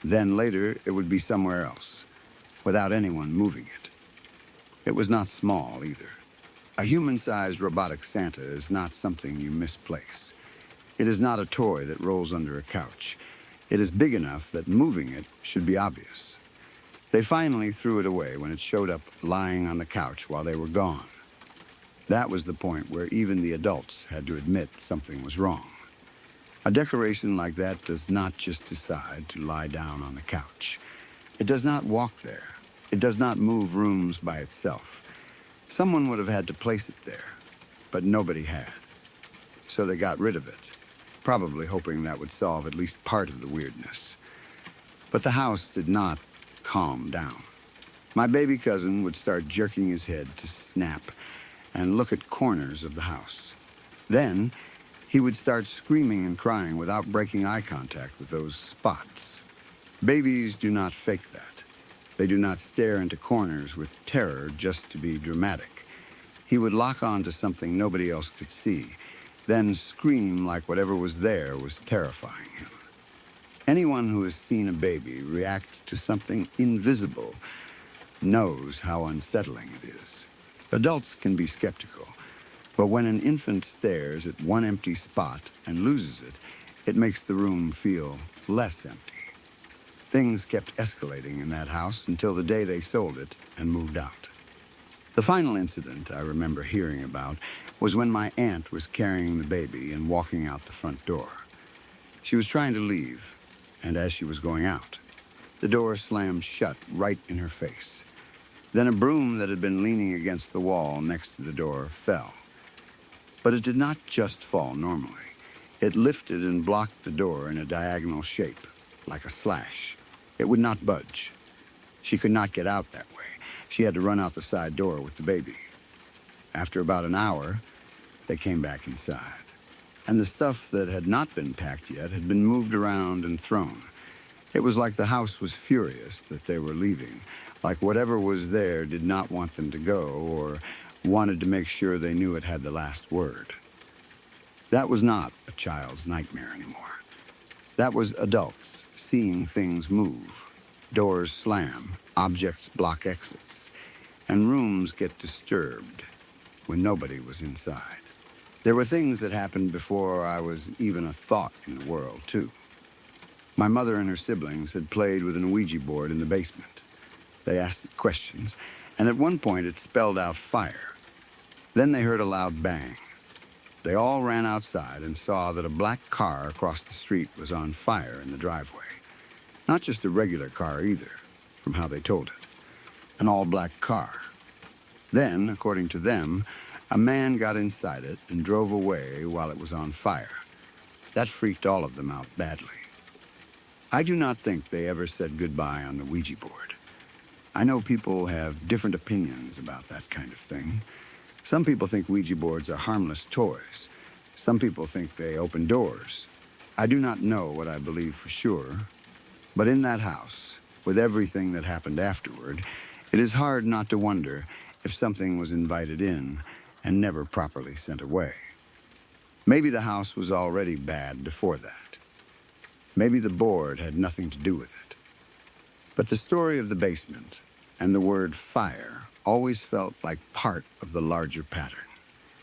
then later it would be somewhere else, without anyone moving it. It was not small either. A human-sized robotic Santa is not something you misplace. It is not a toy that rolls under a couch. It is big enough that moving it should be obvious. They finally threw it away when it showed up lying on the couch while they were gone. That was the point where even the adults had to admit something was wrong. A decoration like that does not just decide to lie down on the couch. It does not walk there. It does not move rooms by itself. Someone would have had to place it there, but nobody had. So they got rid of it, probably hoping that would solve at least part of the weirdness. But the house did not calm down. My baby cousin would start jerking his head to snap and look at corners of the house. Then he would start screaming and crying without breaking eye contact with those spots. Babies do not fake that. They do not stare into corners with terror just to be dramatic. He would lock on to something nobody else could see, then scream like whatever was there was terrifying him. Anyone who has seen a baby react to something invisible knows how unsettling it is. Adults can be skeptical, but when an infant stares at one empty spot and loses it, it makes the room feel less empty. Things kept escalating in that house until the day they sold it and moved out. The final incident I remember hearing about was when my aunt was carrying the baby and walking out the front door. She was trying to leave, and as she was going out, the door slammed shut right in her face. Then a broom that had been leaning against the wall next to the door fell. But it did not just fall normally. It lifted and blocked the door in a diagonal shape, like a slash. It would not budge. She could not get out that way. She had to run out the side door with the baby. After about an hour, they came back inside. And the stuff that had not been packed yet had been moved around and thrown. It was like the house was furious that they were leaving, like whatever was there did not want them to go or wanted to make sure they knew it had the last word. That was not a child's nightmare anymore. That was adults seeing things move, doors slam, objects block exits, and rooms get disturbed when nobody was inside. There were things that happened before I was even a thought in the world, too. My mother and her siblings had played with an Ouija board in the basement. They asked it questions, and at one point it spelled out fire. Then they heard a loud bang. They all ran outside and saw that a black car across the street was on fire in the driveway. Not just a regular car either, from how they told it. An all-black car. Then, according to them, a man got inside it and drove away while it was on fire. That freaked all of them out badly. I do not think they ever said goodbye on the Ouija board. I know people have different opinions about that kind of thing. Some people think Ouija boards are harmless toys. Some people think they open doors. I do not know what I believe for sure, but in that house, with everything that happened afterward, it is hard not to wonder if something was invited in and never properly sent away. Maybe the house was already bad before that. Maybe the board had nothing to do with it. But the story of the basement and the word fire always felt like part of the larger pattern.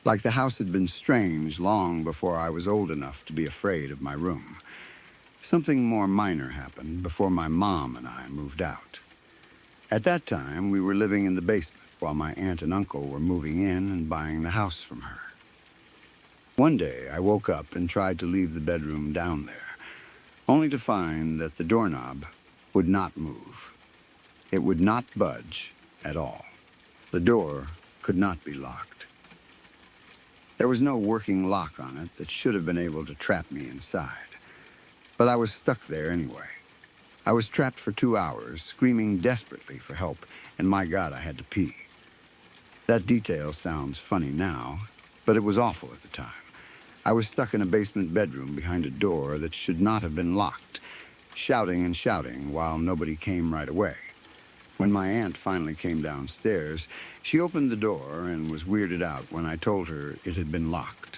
Like the house had been strange long before I was old enough to be afraid of my room. Something more minor happened before my mom and I moved out. At that time, we were living in the basement while my aunt and uncle were moving in and buying the house from her. One day, I woke up and tried to leave the bedroom down there, only to find that the doorknob would not move. It would not budge at all. The door could not be locked. There was no working lock on it that should have been able to trap me inside. But I was stuck there anyway. I was trapped for 2 hours, screaming desperately for help, and my God, I had to pee. That detail sounds funny now, but it was awful at the time. I was stuck in a basement bedroom behind a door that should not have been locked, shouting and shouting while nobody came right away. When my aunt finally came downstairs, she opened the door and was weirded out when I told her it had been locked.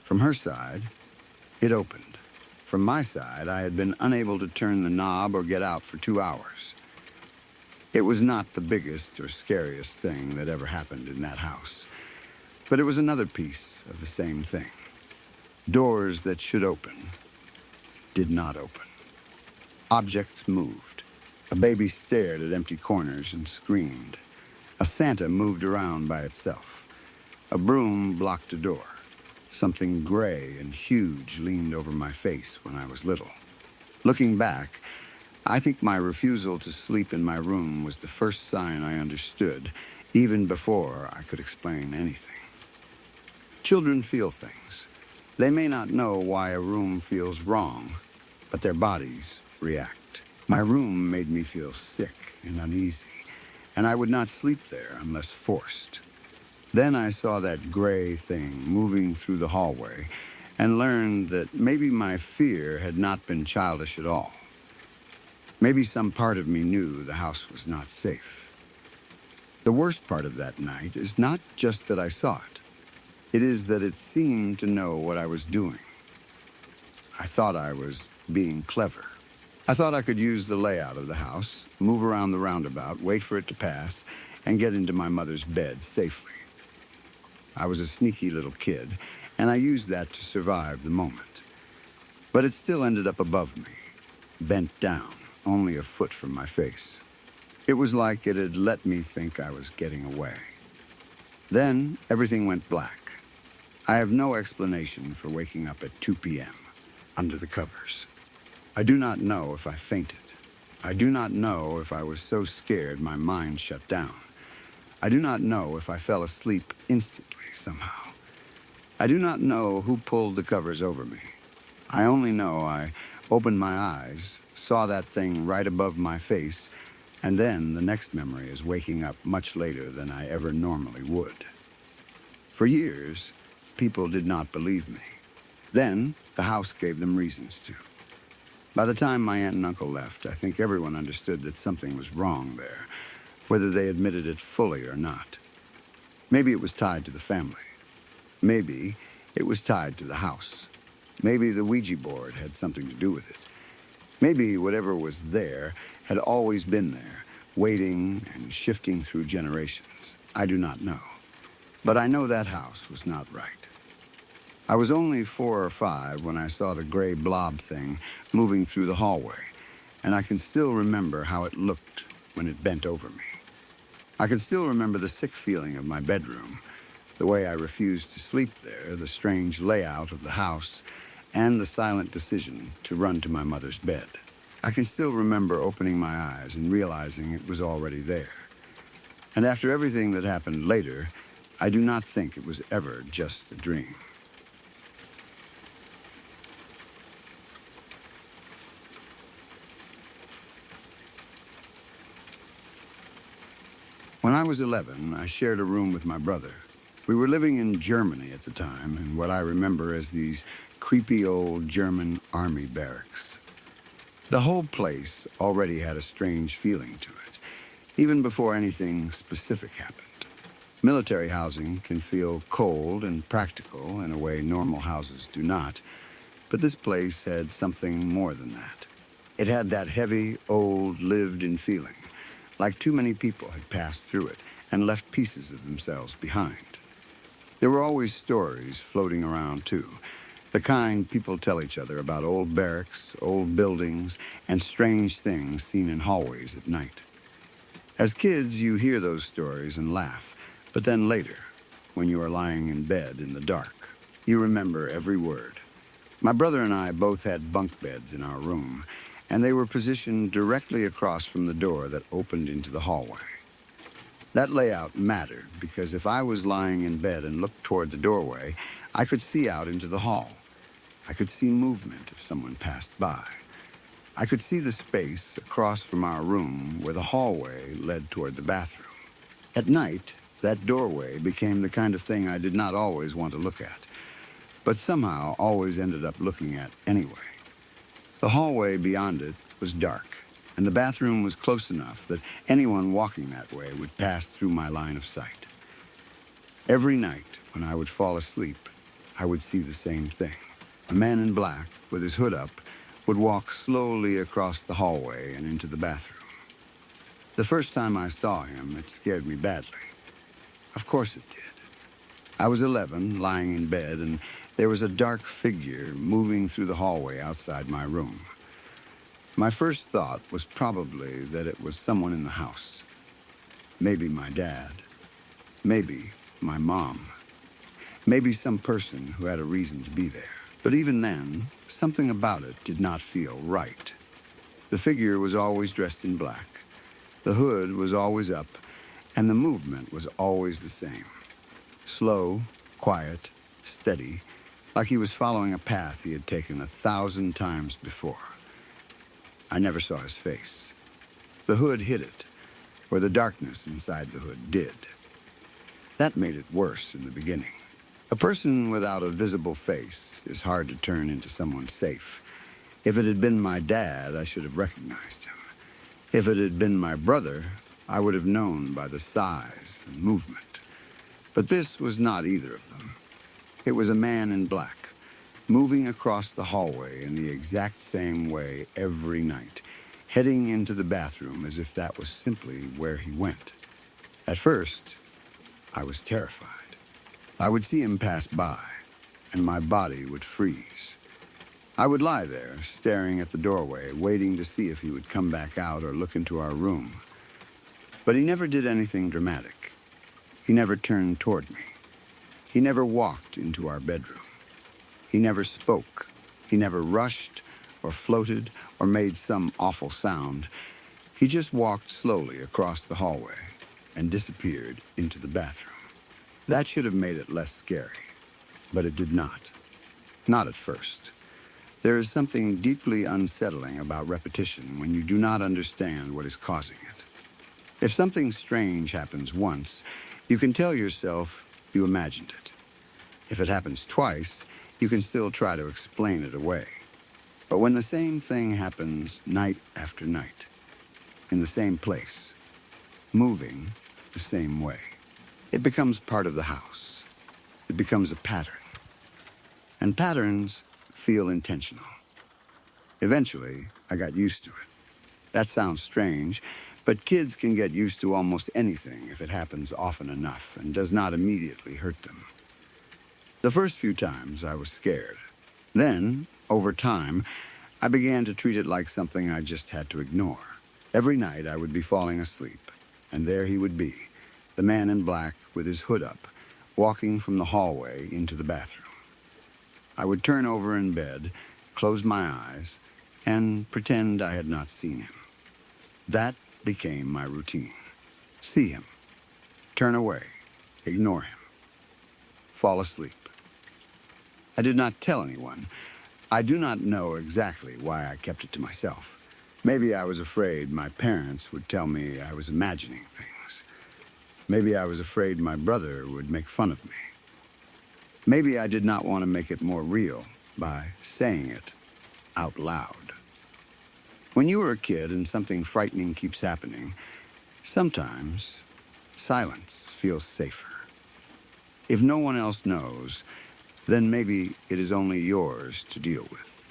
From her side, it opened. From my side, I had been unable to turn the knob or get out for 2 hours. It was not the biggest or scariest thing that ever happened in that house, but it was another piece of the same thing. Doors that should open did not open. Objects moved. A baby stared at empty corners and screamed. A Santa moved around by itself. A broom blocked a door. Something gray and huge leaned over my face when I was little. Looking back, I think my refusal to sleep in my room was the first sign I understood, even before I could explain anything. Children feel things. They may not know why a room feels wrong, but their bodies react. My room made me feel sick and uneasy, and I would not sleep there unless forced. Then I saw that gray thing moving through the hallway and learned that maybe my fear had not been childish at all. Maybe some part of me knew the house was not safe. The worst part of that night is not just that I saw it. It is that it seemed to know what I was doing. I thought I was being clever. I thought I could use the layout of the house, move around the roundabout, wait for it to pass, and get into my mother's bed safely. I was a sneaky little kid, and I used that to survive the moment. But it still ended up above me, bent down, only a foot from my face. It was like it had let me think I was getting away. Then everything went black. I have no explanation for waking up at 2 p.m. under the covers. I do not know if I fainted. I do not know if I was so scared my mind shut down. I do not know if I fell asleep instantly somehow. I do not know who pulled the covers over me. I only know I opened my eyes, saw that thing right above my face, and then the next memory is waking up much later than I ever normally would. For years, people did not believe me. Then, the house gave them reasons to. By the time my aunt and uncle left, I think everyone understood that something was wrong there, whether they admitted it fully or not. Maybe it was tied to the family. Maybe it was tied to the house. Maybe the Ouija board had something to do with it. Maybe whatever was there had always been there, waiting and shifting through generations. I do not know. But I know that house was not right. I was only 4 or 5 when I saw the gray blob thing moving through the hallway, and I can still remember how it looked when it bent over me. I can still remember the sick feeling of my bedroom, the way I refused to sleep there, the strange layout of the house, and the silent decision to run to my mother's bed. I can still remember opening my eyes and realizing it was already there. And after everything that happened later, I do not think it was ever just a dream. When I was 11, I shared a room with my brother. We were living in Germany at the time, in what I remember as these creepy old German army barracks. The whole place already had a strange feeling to it, even before anything specific happened. Military housing can feel cold and practical in a way normal houses do not, but this place had something more than that. It had that heavy, old, lived-in feeling, like too many people had passed through it and left pieces of themselves behind. There were always stories floating around, too, the kind people tell each other about old barracks, old buildings, and strange things seen in hallways at night. As kids, you hear those stories and laugh, but then later, when you are lying in bed in the dark, you remember every word. My brother and I both had bunk beds in our room, and they were positioned directly across from the door that opened into the hallway. That layout mattered because if I was lying in bed and looked toward the doorway, I could see out into the hall. I could see movement if someone passed by. I could see the space across from our room where the hallway led toward the bathroom. At night, that doorway became the kind of thing I did not always want to look at, but somehow always ended up looking at anyway. The hallway beyond it was dark, and the bathroom was close enough that anyone walking that way would pass through my line of sight. Every night, when I would fall asleep, I would see the same thing. A man in black, with his hood up, would walk slowly across the hallway and into the bathroom. The first time I saw him, it scared me badly. Of course it did. I was 11, lying in bed, and there was a dark figure moving through the hallway outside my room. My first thought was probably that it was someone in the house. Maybe my dad. Maybe my mom. Maybe some person who had a reason to be there. But even then, something about it did not feel right. The figure was always dressed in black. The hood was always up, and the movement was always the same. Slow, quiet, steady, like he was following a path he had taken 1,000 times before. I never saw his face. The hood hid it, or the darkness inside the hood did. That made it worse in the beginning. A person without a visible face is hard to turn into someone safe. If it had been my dad, I should have recognized him. If it had been my brother, I would have known by the size and movement. But this was not either of them. It was a man in black, moving across the hallway in the exact same way every night, heading into the bathroom as if that was simply where he went. At first, I was terrified. I would see him pass by, and my body would freeze. I would lie there, staring at the doorway, waiting to see if he would come back out or look into our room. But he never did anything dramatic. He never turned toward me. He never walked into our bedroom. He never spoke. He never rushed or floated or made some awful sound. He just walked slowly across the hallway and disappeared into the bathroom. That should have made it less scary, but it did not. Not at first. There is something deeply unsettling about repetition when you do not understand what is causing it. If something strange happens once, you can tell yourself you imagined it. If it happens twice, you can still try to explain it away. But when the same thing happens night after night, in the same place, moving the same way, it becomes part of the house. It becomes a pattern. And patterns feel intentional. Eventually, I got used to it. That sounds strange, but kids can get used to almost anything if it happens often enough and does not immediately hurt them. The first few times, I was scared. Then, over time, I began to treat it like something I just had to ignore. Every night, I would be falling asleep, and there he would be, the man in black with his hood up, walking from the hallway into the bathroom. I would turn over in bed, close my eyes, and pretend I had not seen him. That became my routine. See him, turn away, ignore him, fall asleep. I did not tell anyone. I do not know exactly why I kept it to myself. Maybe I was afraid my parents would tell me I was imagining things. Maybe I was afraid my brother would make fun of me. Maybe I did not want to make it more real by saying it out loud. When you are a kid and something frightening keeps happening, sometimes silence feels safer. If no one else knows, then maybe it is only yours to deal with.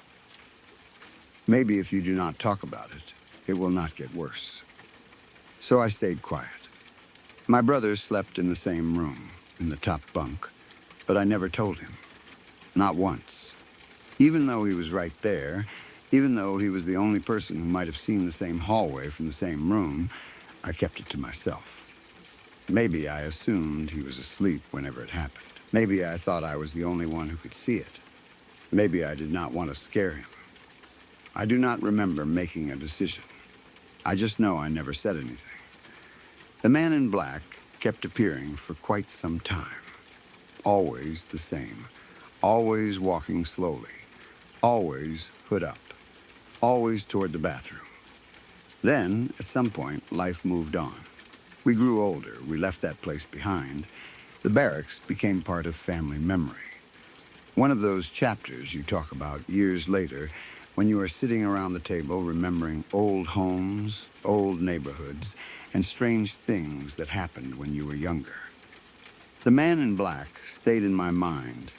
Maybe if you do not talk about it, it will not get worse. So I stayed quiet. My brother slept in the same room, in the top bunk, but I never told him. Not once. Even though he was right there, even though he was the only person who might have seen the same hallway from the same room, I kept it to myself. Maybe I assumed he was asleep whenever it happened. Maybe I thought I was the only one who could see it. Maybe I did not want to scare him. I do not remember making a decision. I just know I never said anything. The man in black kept appearing for quite some time. Always the same. Always walking slowly. Always hood up. Always toward the bathroom. Then, at some point, life moved on. We grew older. We left that place behind. The barracks became part of family memory. One of those chapters you talk about years later when you are sitting around the table remembering old homes, old neighborhoods, and strange things that happened when you were younger. The man in black stayed in my mind,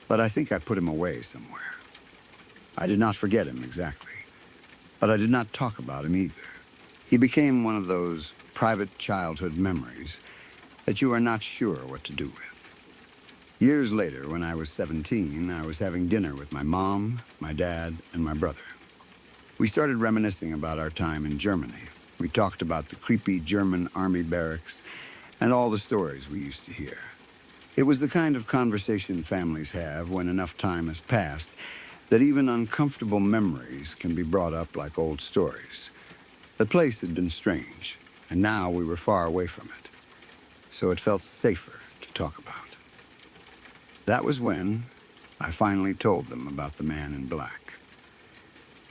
but I think I put him away somewhere. I did not forget him exactly, but I did not talk about him either. He became one of those private childhood memories that you are not sure what to do with. Years later, when I was 17, I was having dinner with my mom, my dad, and my brother. We started reminiscing about our time in Germany. We talked about the creepy German army barracks and all the stories we used to hear. It was the kind of conversation families have when enough time has passed that even uncomfortable memories can be brought up like old stories. The place had been strange, and now we were far away from it, so it felt safer to talk about. That was when I finally told them about the man in black.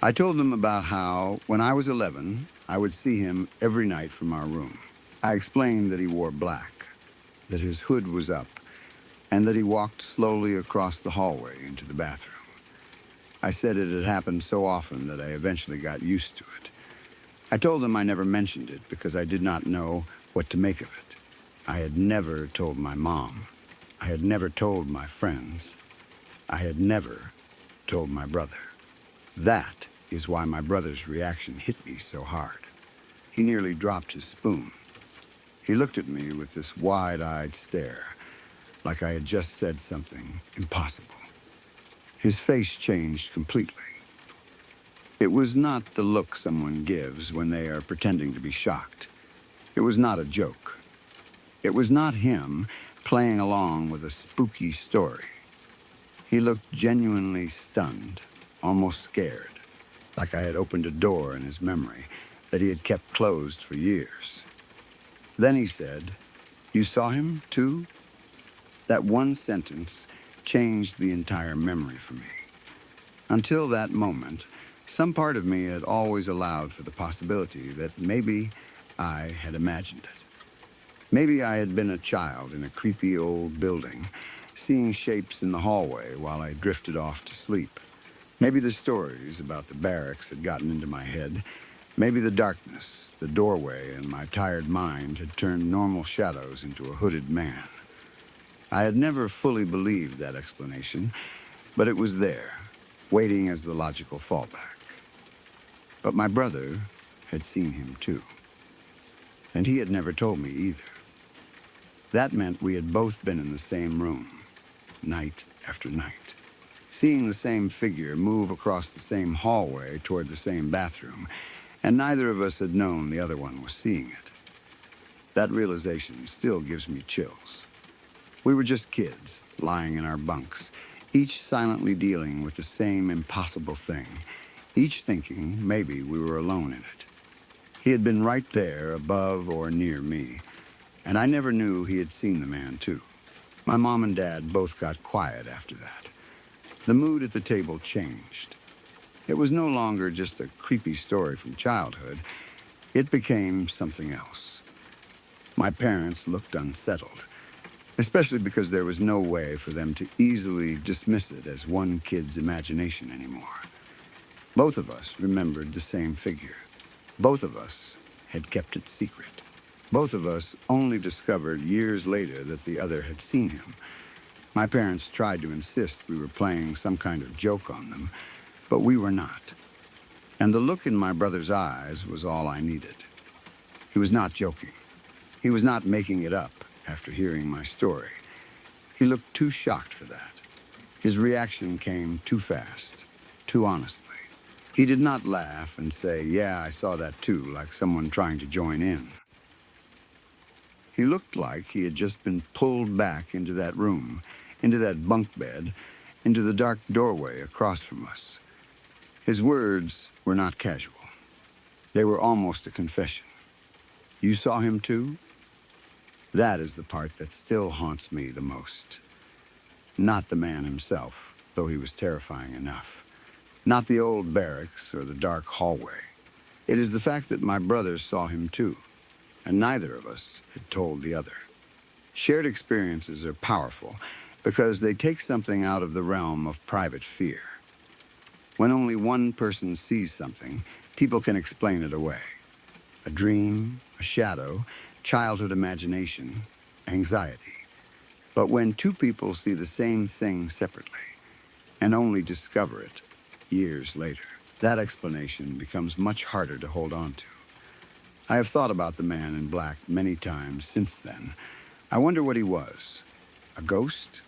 I told them about how, when I was 11, I would see him every night from our room. I explained that he wore black, that his hood was up, and that he walked slowly across the hallway into the bathroom. I said it had happened so often that I eventually got used to it. I told them I never mentioned it because I did not know what to make of it. I had never told my mom. I had never told my friends. I had never told my brother. That is why my brother's reaction hit me so hard. He nearly dropped his spoon. He looked at me with this wide-eyed stare, like I had just said something impossible. His face changed completely. It was not the look someone gives when they are pretending to be shocked. It was not a joke. It was not him playing along with a spooky story. He looked genuinely stunned, almost scared, like I had opened a door in his memory that he had kept closed for years. Then he said, "You saw him, too?" That one sentence changed the entire memory for me. Until that moment, some part of me had always allowed for the possibility that maybe I had imagined it. Maybe I had been a child in a creepy old building, seeing shapes in the hallway while I drifted off to sleep. Maybe the stories about the barracks had gotten into my head. Maybe the darkness, the doorway, and my tired mind had turned normal shadows into a hooded man. I had never fully believed that explanation, but it was there, waiting as the logical fallback. But my brother had seen him too, and he had never told me either. That meant we had both been in the same room, night after night, seeing the same figure move across the same hallway toward the same bathroom, and neither of us had known the other one was seeing it. That realization still gives me chills. We were just kids, lying in our bunks, each silently dealing with the same impossible thing, each thinking maybe we were alone in it. He had been right there, above or near me, and I never knew he had seen the man too. My mom and dad both got quiet after that. The mood at the table changed. It was no longer just a creepy story from childhood. It became something else. My parents looked unsettled, especially because there was no way for them to easily dismiss it as one kid's imagination anymore. Both of us remembered the same figure. Both of us had kept it secret. Both of us only discovered years later that the other had seen him. My parents tried to insist we were playing some kind of joke on them, but we were not. And the look in my brother's eyes was all I needed. He was not joking. He was not making it up after hearing my story. He looked too shocked for that. His reaction came too fast, too honestly. He did not laugh and say, "Yeah, I saw that too," like someone trying to join in. He looked like he had just been pulled back into that room, into that bunk bed, into the dark doorway across from us. His words were not casual. They were almost a confession. "You saw him too?" That is the part that still haunts me the most. Not the man himself, though he was terrifying enough. Not the old barracks or the dark hallway. It is the fact that my brother saw him too, and neither of us had told the other. Shared experiences are powerful because they take something out of the realm of private fear. When only one person sees something, people can explain it away. A dream, a shadow, childhood imagination, anxiety. But when two people see the same thing separately and only discover it years later, that explanation becomes much harder to hold on to. I have thought about the man in black many times since then. I wonder what he was. A ghost?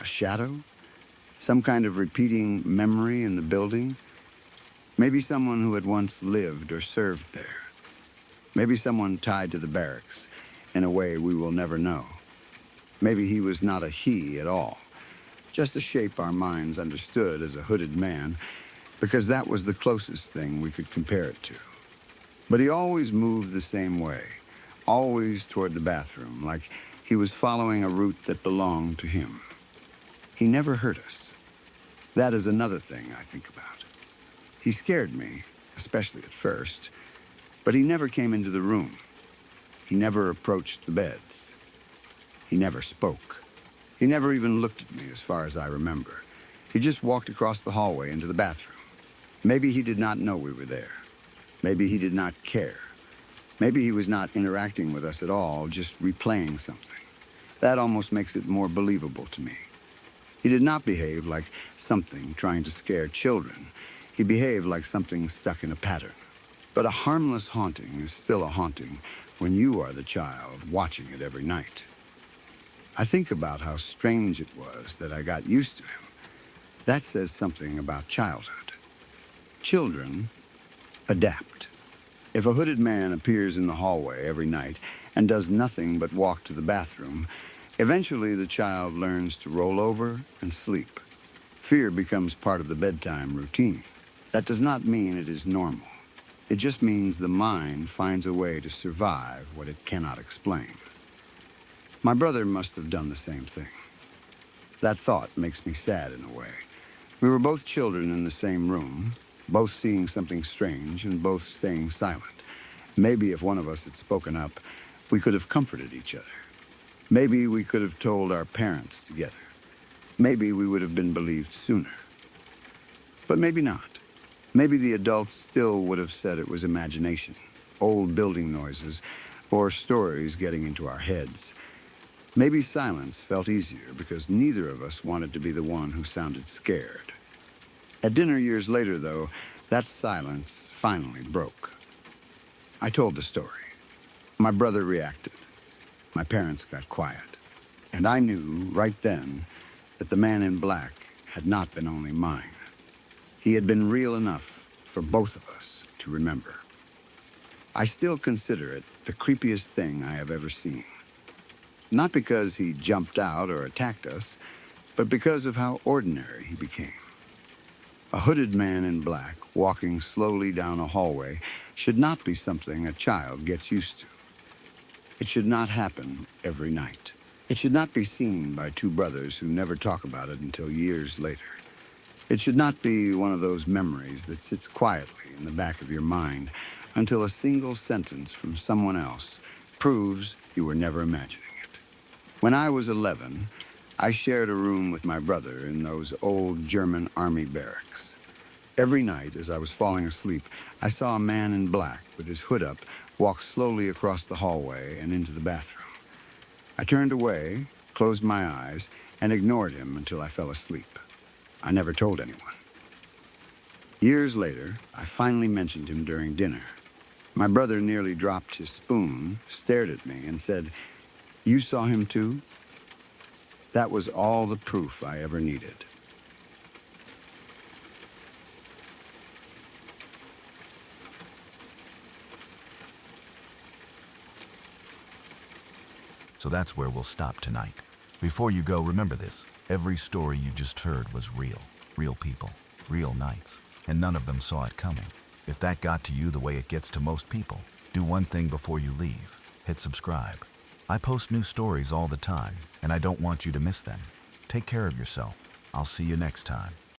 A shadow? Some kind of repeating memory in the building? Maybe someone who had once lived or served there. Maybe someone tied to the barracks in a way we will never know. Maybe he was not a he at all, just a shape our minds understood as a hooded man, because that was the closest thing we could compare it to. But he always moved the same way, always toward the bathroom, like he was following a route that belonged to him. He never hurt us. That is another thing I think about. He scared me, especially at first, but he never came into the room. He never approached the beds. He never spoke. He never even looked at me as far as I remember. He just walked across the hallway into the bathroom. Maybe he did not know we were there. Maybe he did not care. Maybe he was not interacting with us at all, just replaying something. That almost makes it more believable to me. He did not behave like something trying to scare children. He behaved like something stuck in a pattern. But a harmless haunting is still a haunting when you are the child watching it every night. I think about how strange it was that I got used to him. That says something about childhood. Children adapt. If a hooded man appears in the hallway every night and does nothing but walk to the bathroom, eventually the child learns to roll over and sleep. Fear becomes part of the bedtime routine. That does not mean it is normal. It just means the mind finds a way to survive what it cannot explain. My brother must have done the same thing. That thought makes me sad in a way. We were both children in the same room, both seeing something strange and both staying silent. Maybe if one of us had spoken up, we could have comforted each other. Maybe we could have told our parents together. maybe we would have been believed sooner. But maybe not. Maybe the adults still would have said it was imagination, old building noises, or stories getting into our heads. Maybe silence felt easier because neither of us wanted to be the one who sounded scared. At dinner years later, though, that silence finally broke. I told the story. My brother reacted. My parents got quiet. And I knew right then that the man in black had not been only mine. He had been real enough for both of us to remember. I still consider it the creepiest thing I have ever seen. Not because he jumped out or attacked us, but because of how ordinary he became. A hooded man in black walking slowly down a hallway should not be something a child gets used to. It should not happen every night. It should not be seen by two brothers who never talk about it until years later. It should not be one of those memories that sits quietly in the back of your mind until a single sentence from someone else proves you were never imagining it. When I was 11, I shared a room with my brother in those old German army barracks. Every night as I was falling asleep, I saw a man in black with his hood up walk slowly across the hallway and into the bathroom. I turned away, closed my eyes, and ignored him until I fell asleep. I never told anyone. Years later, I finally mentioned him during dinner. My brother nearly dropped his spoon, stared at me, and said, "You saw him too?" That was all the proof I ever needed. So that's where we'll stop tonight. Before you go, remember this. Every story you just heard was real. Real people, real nights, and none of them saw it coming. If that got to you the way it gets to most people, do one thing before you leave. Hit subscribe. I post new stories all the time, and I don't want you to miss them. Take care of yourself. I'll see you next time.